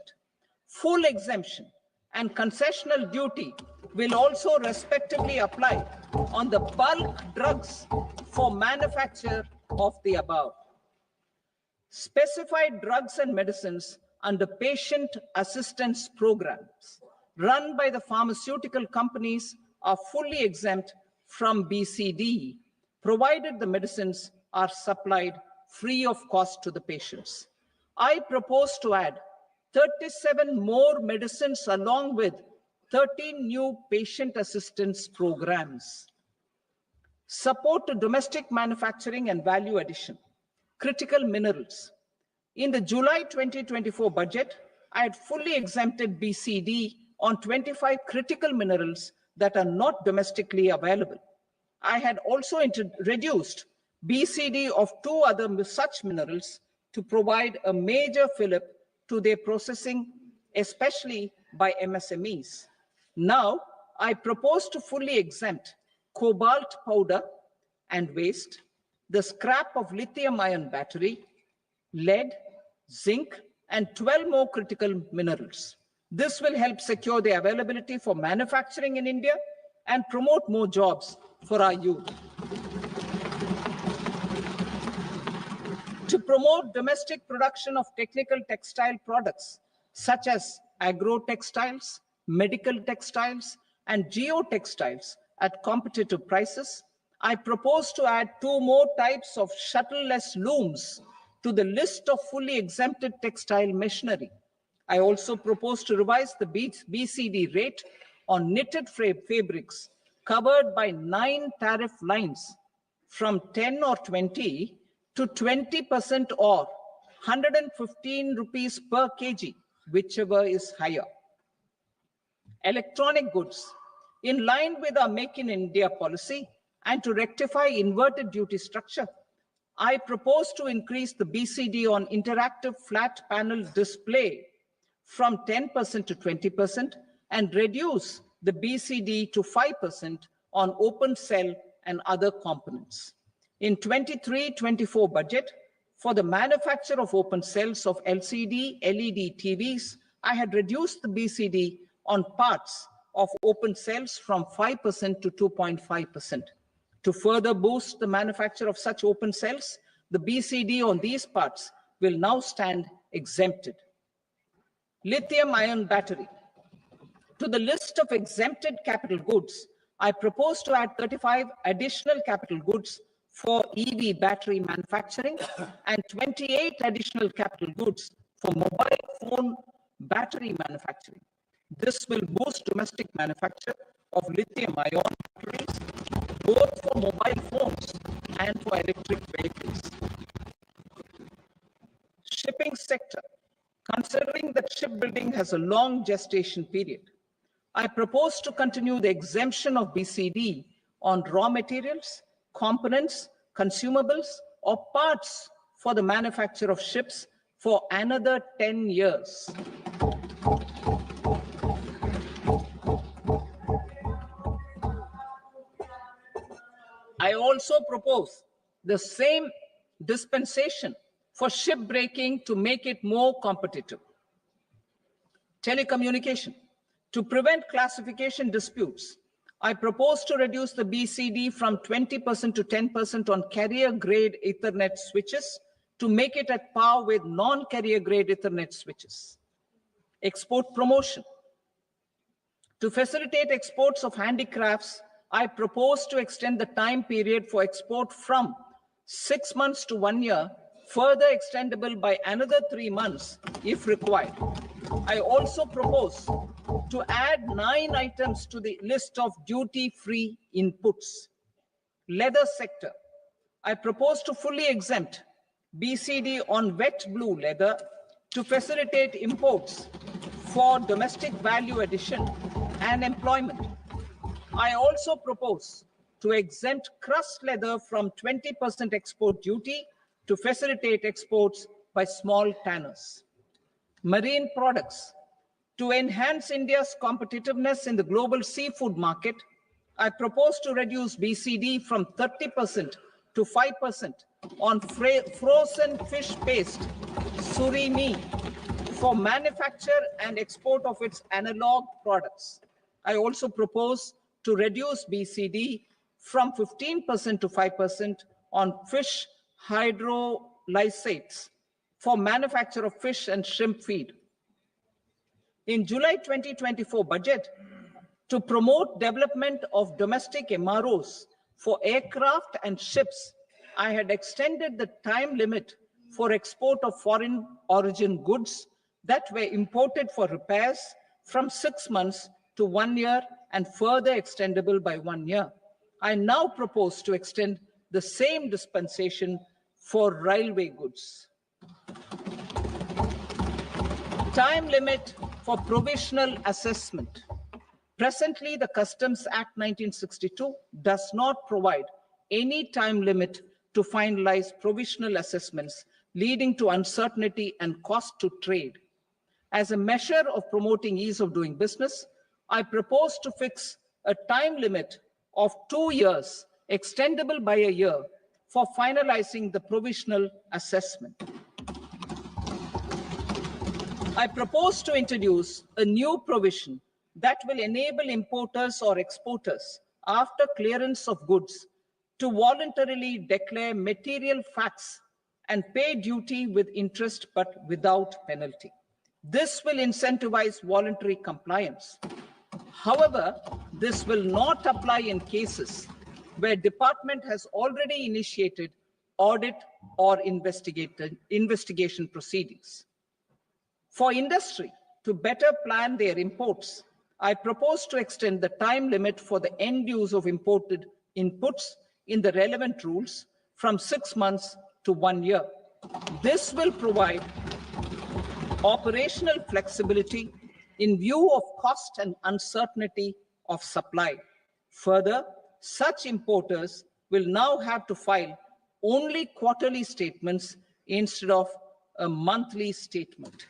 Full exemption and concessional duty will also respectively apply on the bulk drugs for manufacture of the above. Specified drugs and medicines under patient assistance programs run by the pharmaceutical companies are fully exempt from BCD, provided the medicines are supplied free of cost to the patients. I propose to add 37 more medicines along with 13 new patient assistance programs. Support to domestic manufacturing and value addition. Critical minerals. In the July 2024 budget, I had fully exempted BCD on 25 critical minerals that are not domestically available. I had also reduced BCD of 2 other such minerals to provide a major fillip to their processing, especially by MSMEs. Now, I propose to fully exempt cobalt powder and waste, the scrap of lithium-ion battery, lead, zinc, and 12 more critical minerals. This will help secure the availability for manufacturing in India and promote more jobs for our youth. To promote domestic production of technical textile products, such as agro-textiles, medical textiles, and geotextiles at competitive prices, I propose to add 2 more types of shuttle-less looms to the list of fully exempted textile machinery. I also propose to revise the BCD rate on knitted fabrics covered by 9 tariff lines from 10 or 20 to 20% or 115 rupees per kg, whichever is higher. Electronic goods. In line with our Make in India policy and to rectify inverted duty structure, I propose to increase the BCD on interactive flat panel display from 10% to 20% and reduce the BCD to 5% on open cell and other components. In 23-24 budget, for the manufacture of open cells of LCD, LED TVs, I had reduced the BCD on parts of open cells from 5% to 2.5%. To further boost the manufacture of such open cells, the BCD on these parts will now stand exempted. Lithium-ion battery. To the list of exempted capital goods, I propose to add 35 additional capital goods for EV battery manufacturing and 28 additional capital goods for mobile phone battery manufacturing. This will boost domestic manufacture of lithium-ion batteries, both for mobile phones and for electric vehicles. Shipping sector. Considering that shipbuilding has a long gestation period, I propose to continue the exemption of BCD on raw materials, components, consumables, or parts for the manufacture of ships for another 10 years. I also propose the same dispensation for shipbreaking to make it more competitive. Telecommunication. To prevent classification disputes, I propose to reduce the BCD from 20% to 10% on carrier-grade Ethernet switches to make it at par with non-carrier-grade Ethernet switches. Export promotion. To facilitate exports of handicrafts, I propose to extend the time period for export from 6 months to 1 year, further extendable by another 3 months if required. I also propose to add 9 items to the list of duty-free inputs. Leather sector. I propose to fully exempt BCD on wet blue leather to facilitate imports for domestic value addition and employment. I also propose to exempt crust leather from 20% export duty to facilitate exports by small tanners. Marine products. To enhance India's competitiveness in the global seafood market, I propose to reduce BCD from 30% to 5% on frozen fish paste, surimi, for manufacture and export of its analog products. I also propose to reduce BCD from 15% to 5% on fish hydrolysates for manufacture of fish and shrimp feed. In July 2024 budget, to promote development of domestic MROs for aircraft and ships, I had extended the time limit for export of foreign origin goods that were imported for repairs from 6 months to 1 year and further extendable by 1 year. I now propose to extend the same dispensation for railway goods. Time limit for provisional assessment. Presently, the Customs Act 1962 does not provide any time limit to finalize provisional assessments, leading to uncertainty and cost to trade. As a measure of promoting ease of doing business, I propose to fix a time limit of 2 years, extendable by a year, for finalizing the provisional assessment. I propose to introduce a new provision that will enable importers or exporters, after clearance of goods, to voluntarily declare material facts and pay duty with interest but without penalty. This will incentivize voluntary compliance. However, this will not apply in cases where department has already initiated audit or investigation proceedings. For industry to better plan their imports, I propose to extend the time limit for the end use of imported inputs in the relevant rules from 6 months to 1 year. This will provide operational flexibility in view of cost and uncertainty of supply. Further, such importers will now have to file only quarterly statements instead of a monthly statement.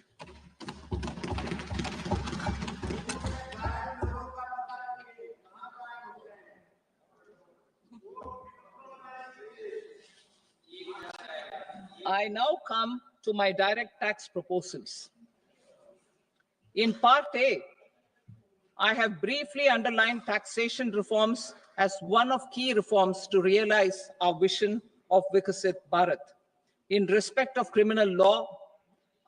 I now come to my direct tax proposals. In Part A, I have briefly underlined taxation reforms as one of key reforms to realize our vision of Vikasit Bharat. In respect of criminal law,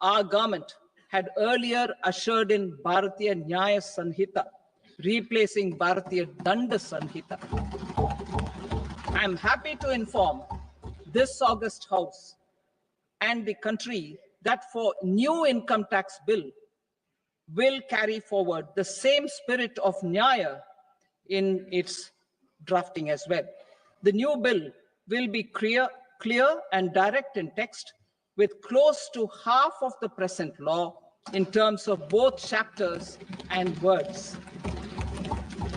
our government had earlier ushered in Bharatiya Nyaya Sanhita, replacing Bharatiya Danda Sanhita. I am happy to inform this August House and the country that for new income tax bill will carry forward the same spirit of Nyaya in its drafting as well. The new bill will be clear and direct in text, with close to half of the present law in terms of both chapters and words.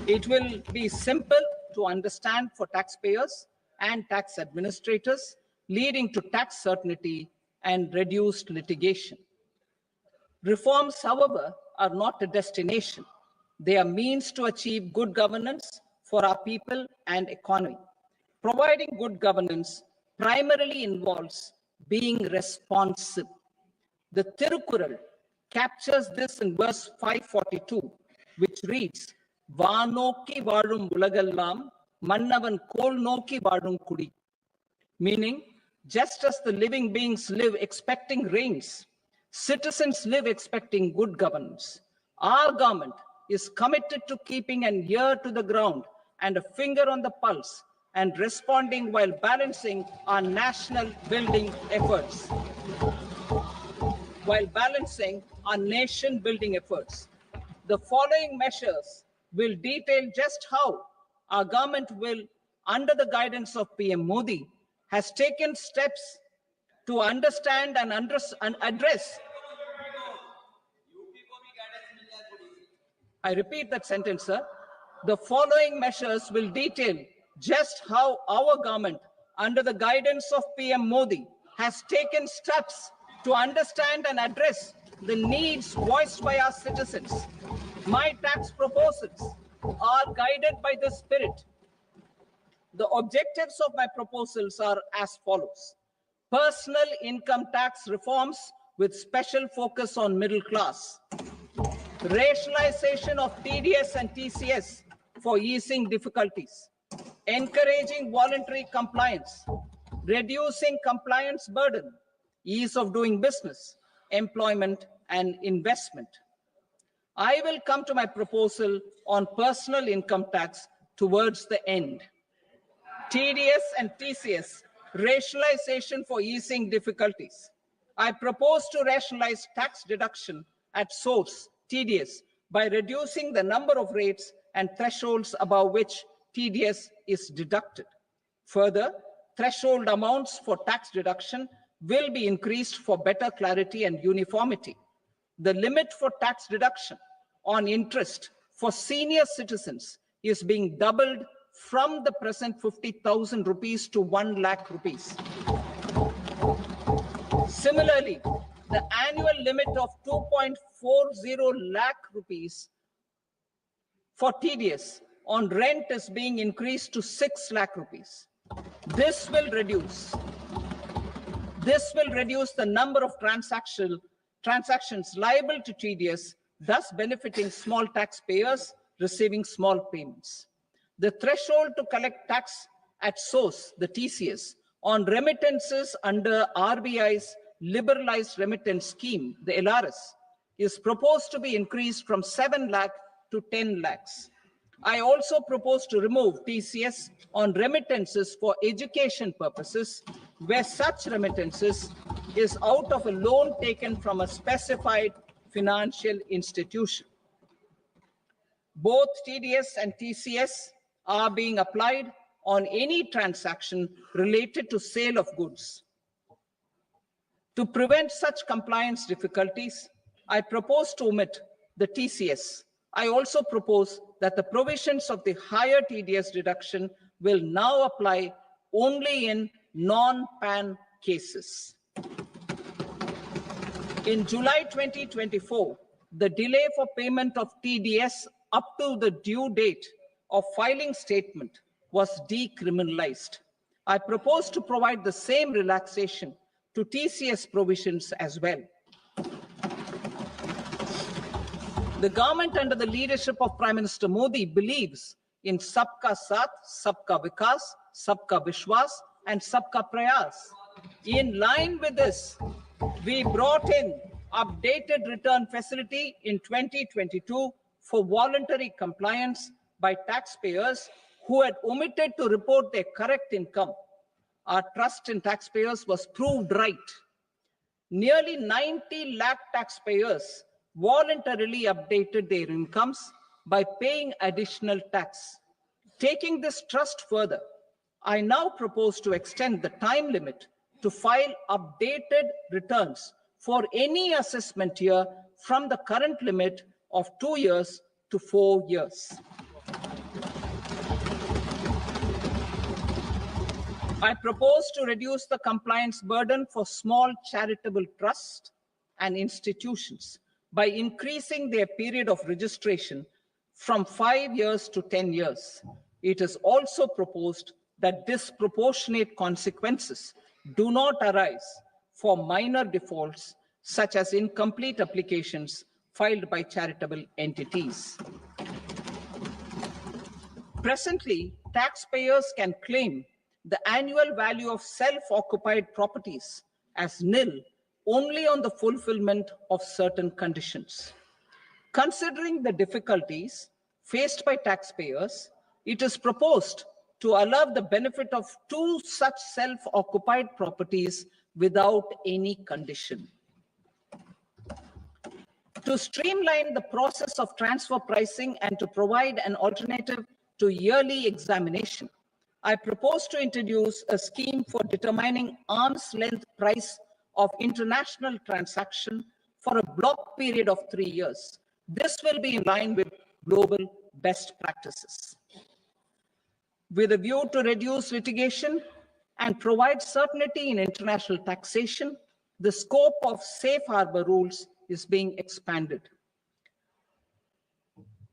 It will be simple to understand for taxpayers and tax administrators, leading to tax certainty and reduced litigation. Reforms, however, are not a destination. They are means to achieve good governance for our people and economy. Providing good governance primarily involves being responsive. The Tirukural captures this in verse 542, which reads, Vanoki varum ulagallam, mannavan kol noki varum kudi. Meaning, just as the living beings live expecting rains, citizens live expecting good governance. Our government is committed to keeping an ear to the ground and a finger on the pulse and responding while balancing our national building efforts. The following measures will detail just how our government will, under the guidance of PM Modi, has taken steps to understand and address. I repeat that sentence, sir. The following measures will detail just how our government, under the guidance of PM Modi, has taken steps to understand and address the needs voiced by our citizens. My tax proposals are guided by this spirit. The objectives of my proposals are as follows. Personal income tax reforms with special focus on middle class. Rationalization of TDS and TCS for easing difficulties. Encouraging voluntary compliance. Reducing compliance burden. Ease of doing business, employment and investment. I will come to my proposal on personal income tax towards the end. TDS and TCS, rationalization for easing difficulties. I propose to rationalize tax deduction at source, TDS, by reducing the number of rates and thresholds above which TDS is deducted. Further, threshold amounts for tax deduction will be increased for better clarity and uniformity. The limit for tax deduction on interest for senior citizens is being doubled from the present 50,000 rupees to 1 lakh rupees. Similarly, the annual limit of 2.40 lakh rupees for TDS on rent is being increased to 6 lakh rupees. This will reduce the number of transactions liable to TDS, thus benefiting small taxpayers receiving small payments. The threshold to collect tax at source, the TCS, on remittances under RBI's liberalized remittance scheme, the LRS, is proposed to be increased from 7 lakh to 10 lakhs. I also propose to remove TCS on remittances for education purposes, where such remittances is out of a loan taken from a specified financial institution. Both TDS and TCS are being applied on any transaction related to sale of goods. To prevent such compliance difficulties, I propose to omit the TCS. I also propose that the provisions of the higher TDS deduction will now apply only in non-PAN cases. In July 2024, the delay for payment of TDS up to the due date of filing statement was decriminalized. I propose to provide the same relaxation to TCS provisions as well. The government under the leadership of Prime Minister Modi believes in Sabka Saath, Sabka Vikas, Sabka Vishwas, and Sabka Prayas. In line with this, we brought in updated return facility in 2022 for voluntary compliance by taxpayers who had omitted to report their correct income. Our trust in taxpayers was proved right. Nearly 90 lakh taxpayers voluntarily updated their incomes by paying additional tax. Taking this trust further, I now propose to extend the time limit to file updated returns for any assessment year from the current limit of 2 years to 4 years. I propose to reduce the compliance burden for small charitable trusts and institutions by increasing their period of registration from 5 years to 10 years. It is also proposed that disproportionate consequences do not arise for minor defaults, such as incomplete applications filed by charitable entities. Presently, taxpayers can claim the annual value of self-occupied properties as nil only on the fulfillment of certain conditions. Considering the difficulties faced by taxpayers, it is proposed to allow the benefit of 2 such self-occupied properties without any condition. To streamline the process of transfer pricing and to provide an alternative to yearly examination, I propose to introduce a scheme for determining arm's length price of international transaction for a block period of 3 years. This will be in line with global best practices. With a view to reduce litigation and provide certainty in international taxation, the scope of safe harbor rules is being expanded.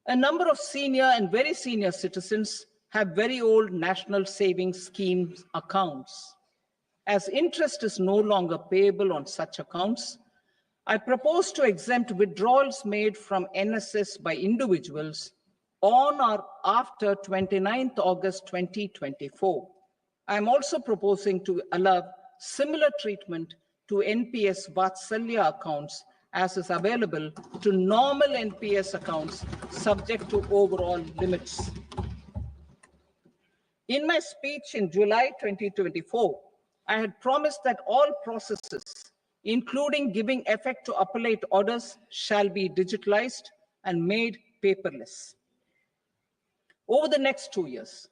A number of senior and very senior citizens have very old national savings schemes accounts. As interest is no longer payable on such accounts, I propose to exempt withdrawals made from NSS by individuals on or after 29th August 2024. I am also proposing to allow similar treatment to NPS Vatsalya accounts as is available to normal NPS accounts subject to overall limits. In my speech in July 2024, I had promised that all processes, including giving effect to appellate orders, shall be digitalized and made paperless over the next 2 years.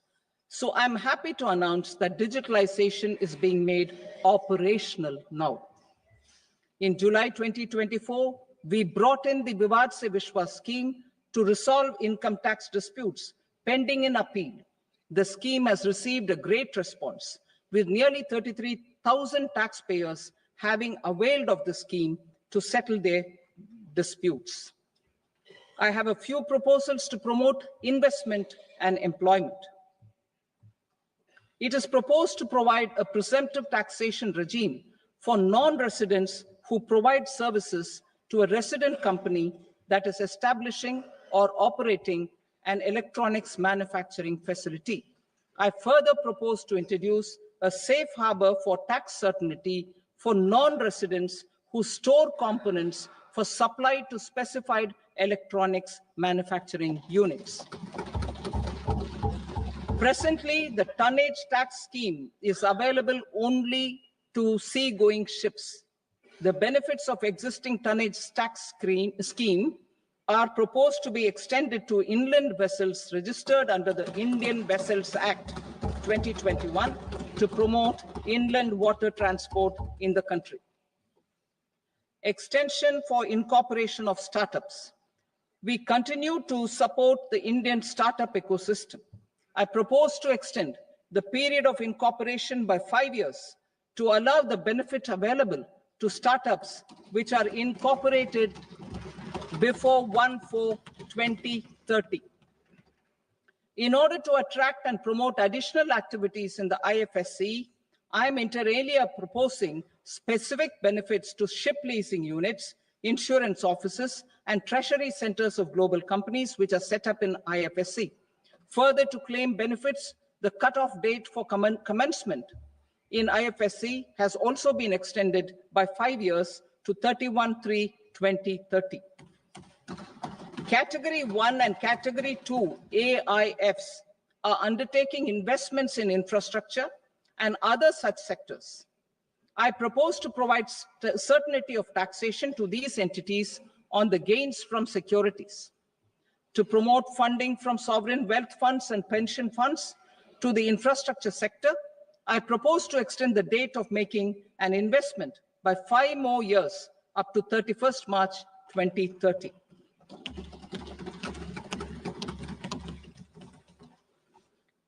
So I'm happy to announce that digitalization is being made operational now. In July 2024, we brought in the Vivad Se Vishwas scheme to resolve income tax disputes pending in appeal. The scheme has received a great response, with nearly 33,000 taxpayers having availed of the scheme to settle their disputes. I have a few proposals to promote investment and employment. It is proposed to provide a presumptive taxation regime for non-residents who provide services to a resident company that is establishing or operating an electronics manufacturing facility. I further propose to introduce a safe harbor for tax certainty for non-residents who store components for supply to specified electronics manufacturing units. Presently, the tonnage tax scheme is available only to seagoing ships. The benefits of existing tonnage tax scheme are proposed to be extended to inland vessels registered under the Indian Vessels Act 2021 to promote inland water transport in the country. Extension for incorporation of startups. We continue to support the Indian startup ecosystem. I propose to extend the period of incorporation by 5 years to allow the benefit available to startups which are incorporated before 1/4/2030. In order to attract and promote additional activities in the IFSC, I am inter alia proposing specific benefits to ship leasing units, insurance offices, and treasury centers of global companies which are set up in IFSC. Further, to claim benefits, the cutoff date for commencement in IFSC has also been extended by 5 years to 31/3/2030. Category 1 and Category 2 AIFs are undertaking investments in infrastructure and other such sectors. I propose to provide certainty of taxation to these entities on the gains from securities, to promote funding from sovereign wealth funds and pension funds to the infrastructure sector. I propose to extend the date of making an investment by 5 more years up to 31st March 2030.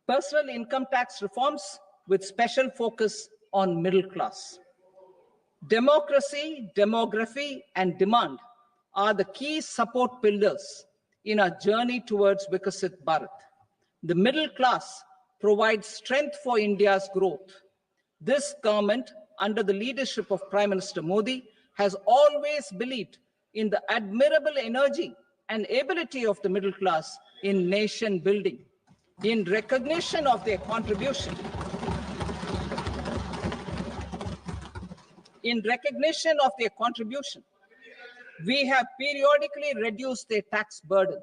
Personal income tax reforms with special focus on middle class. Democracy, demography, and demand are the key support pillars in our journey towards Vikasit Bharat. The middle class provides strength for India's growth. This government, under the leadership of Prime Minister Modi, has always believed in the admirable energy and ability of the middle class in nation building. In recognition of their contribution, we have periodically reduced their tax burden.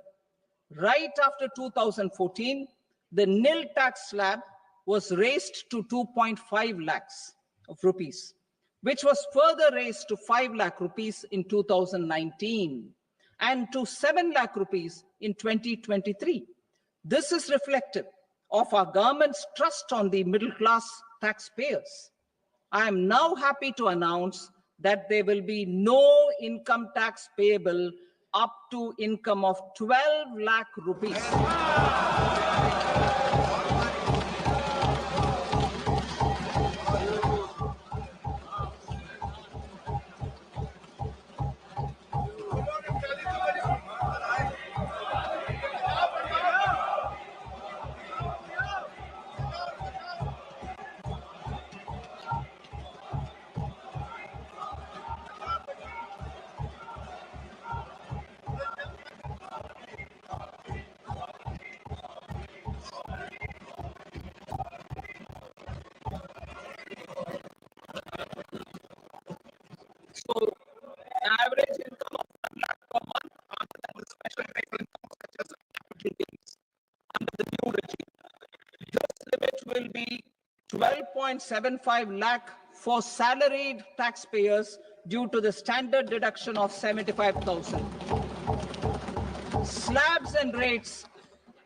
Right after 2014, the nil tax slab was raised to 2.5 lakhs of rupees, which was further raised to 5 lakh rupees in 2019 and to 7 lakh rupees in 2023. This is reflective of our government's trust on the middle class taxpayers. I am now happy to announce that there will be no income tax payable up to income of 12 lakh rupees. So, average income of 1 lakh per month other than the special rate income such as capital gains under the new regime. This limit will be 12.75 lakh for salaried taxpayers due to the standard deduction of 75,000. Slabs and rates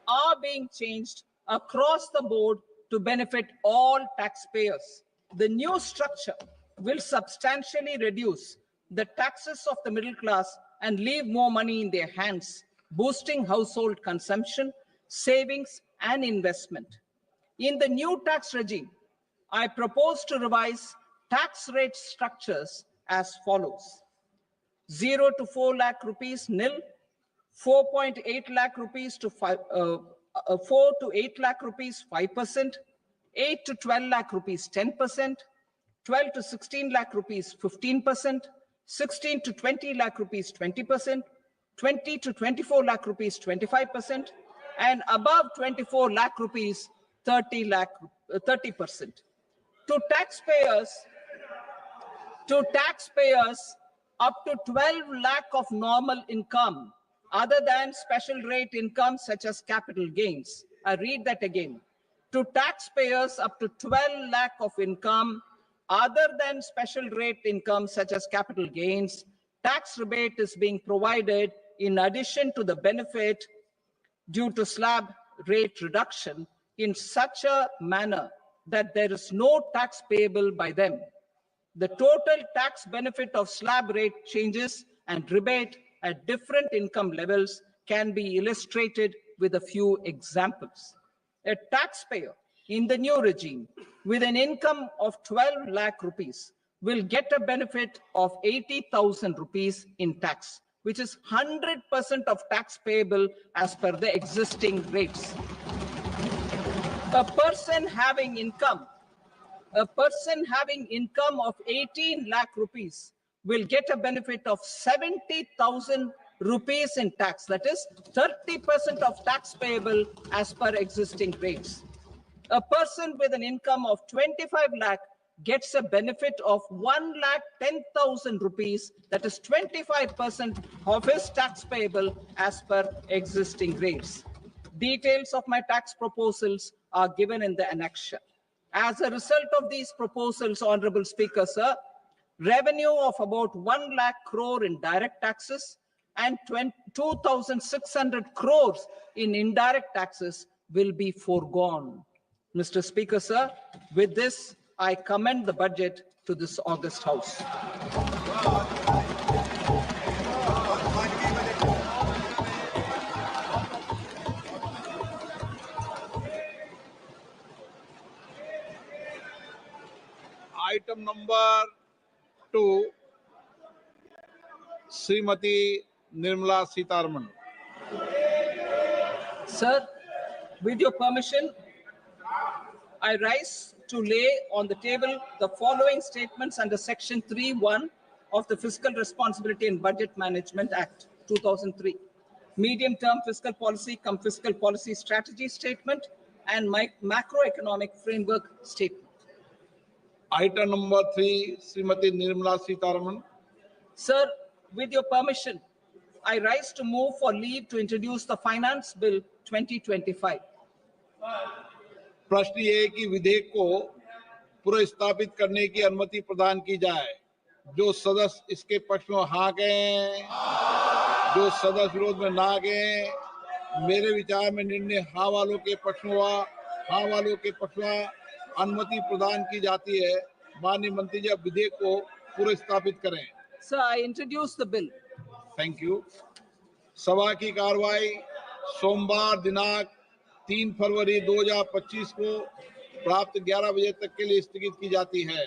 are being changed across the board to benefit all taxpayers. The new structure will substantially reduce the taxes of the middle class and leave more money in their hands, boosting household consumption, savings, and investment. In the new tax regime, I propose to revise tax rate structures as follows: 0 to 4 lakh rupees nil, 4.8 lakh rupees to 4 to 8 lakh rupees 5%, 8 to 12 lakh rupees 10%, 12 to 16 lakh rupees 15%, 16 to 20 lakh rupees 20%, 20 to 24 lakh rupees 25%, and above 24 lakh rupees 30%. To taxpayers up to 12 lakh of normal income other than special rate income such as capital gains. I read that again. To taxpayers up to 12 lakh of income other than special rate income such as capital gains, tax rebate is being provided in addition to the benefit due to slab rate reduction in such a manner that there is no tax payable by them. The total tax benefit of slab rate changes and rebate at different income levels can be illustrated with a few examples. A taxpayer in the new regime with an income of 12 lakh rupees will get a benefit of 80,000 rupees in tax, which is 100% of tax payable as per the existing rates. A person having income A person having income of 18 lakh rupees will get a benefit of 70,000 rupees in tax. That is 30% of tax payable as per existing rates. A person with an income of 25 lakh gets a benefit of 1,10,000 rupees, that is 25% of his tax payable as per existing rates. Details of my tax proposals are given in the annexure. As a result of these proposals, Honorable Speaker, sir, revenue of about 1 lakh crore in direct taxes and 2,600 crores in indirect taxes will be foregone. Mr. Speaker, sir, with this, I commend the budget to this august House. Item number 2, Srimati Nirmala Sitharaman. Sir, with your permission, I rise to lay on the table the following statements under Section 3(1) of the Fiscal Responsibility and Budget Management Act, 2003. Medium-term fiscal policy cum fiscal policy strategy statement and macroeconomic framework statement. Item number 3, Srimati Nirmala Sitharaman. Sir, with your permission, I rise to move for leave to introduce the Finance Bill 2025. प्रश्न ये है कि विधेयक को पुनर्स्थापित करने की अनुमति प्रदान की जाए। जो सदस्य इसके पक्ष में हाँ कहें, जो सदस्य विरोध में ना कहें। मेरे विचार में निर्णय हाँ वालों के पक्ष में हुआ, हाँ वालों के पक्ष में अनुमति प्रदान की जाती है। माननीय मंत्री जी, अब विधेयक को पुनर्स्थापित करें। Sir, I introduce the bill. Thank you. सभा की कार्रवाई सोमवार दिनांक 3 फरवरी 2025 को प्राप्त 11 बजे तक के लिए स्थगित की जाती है।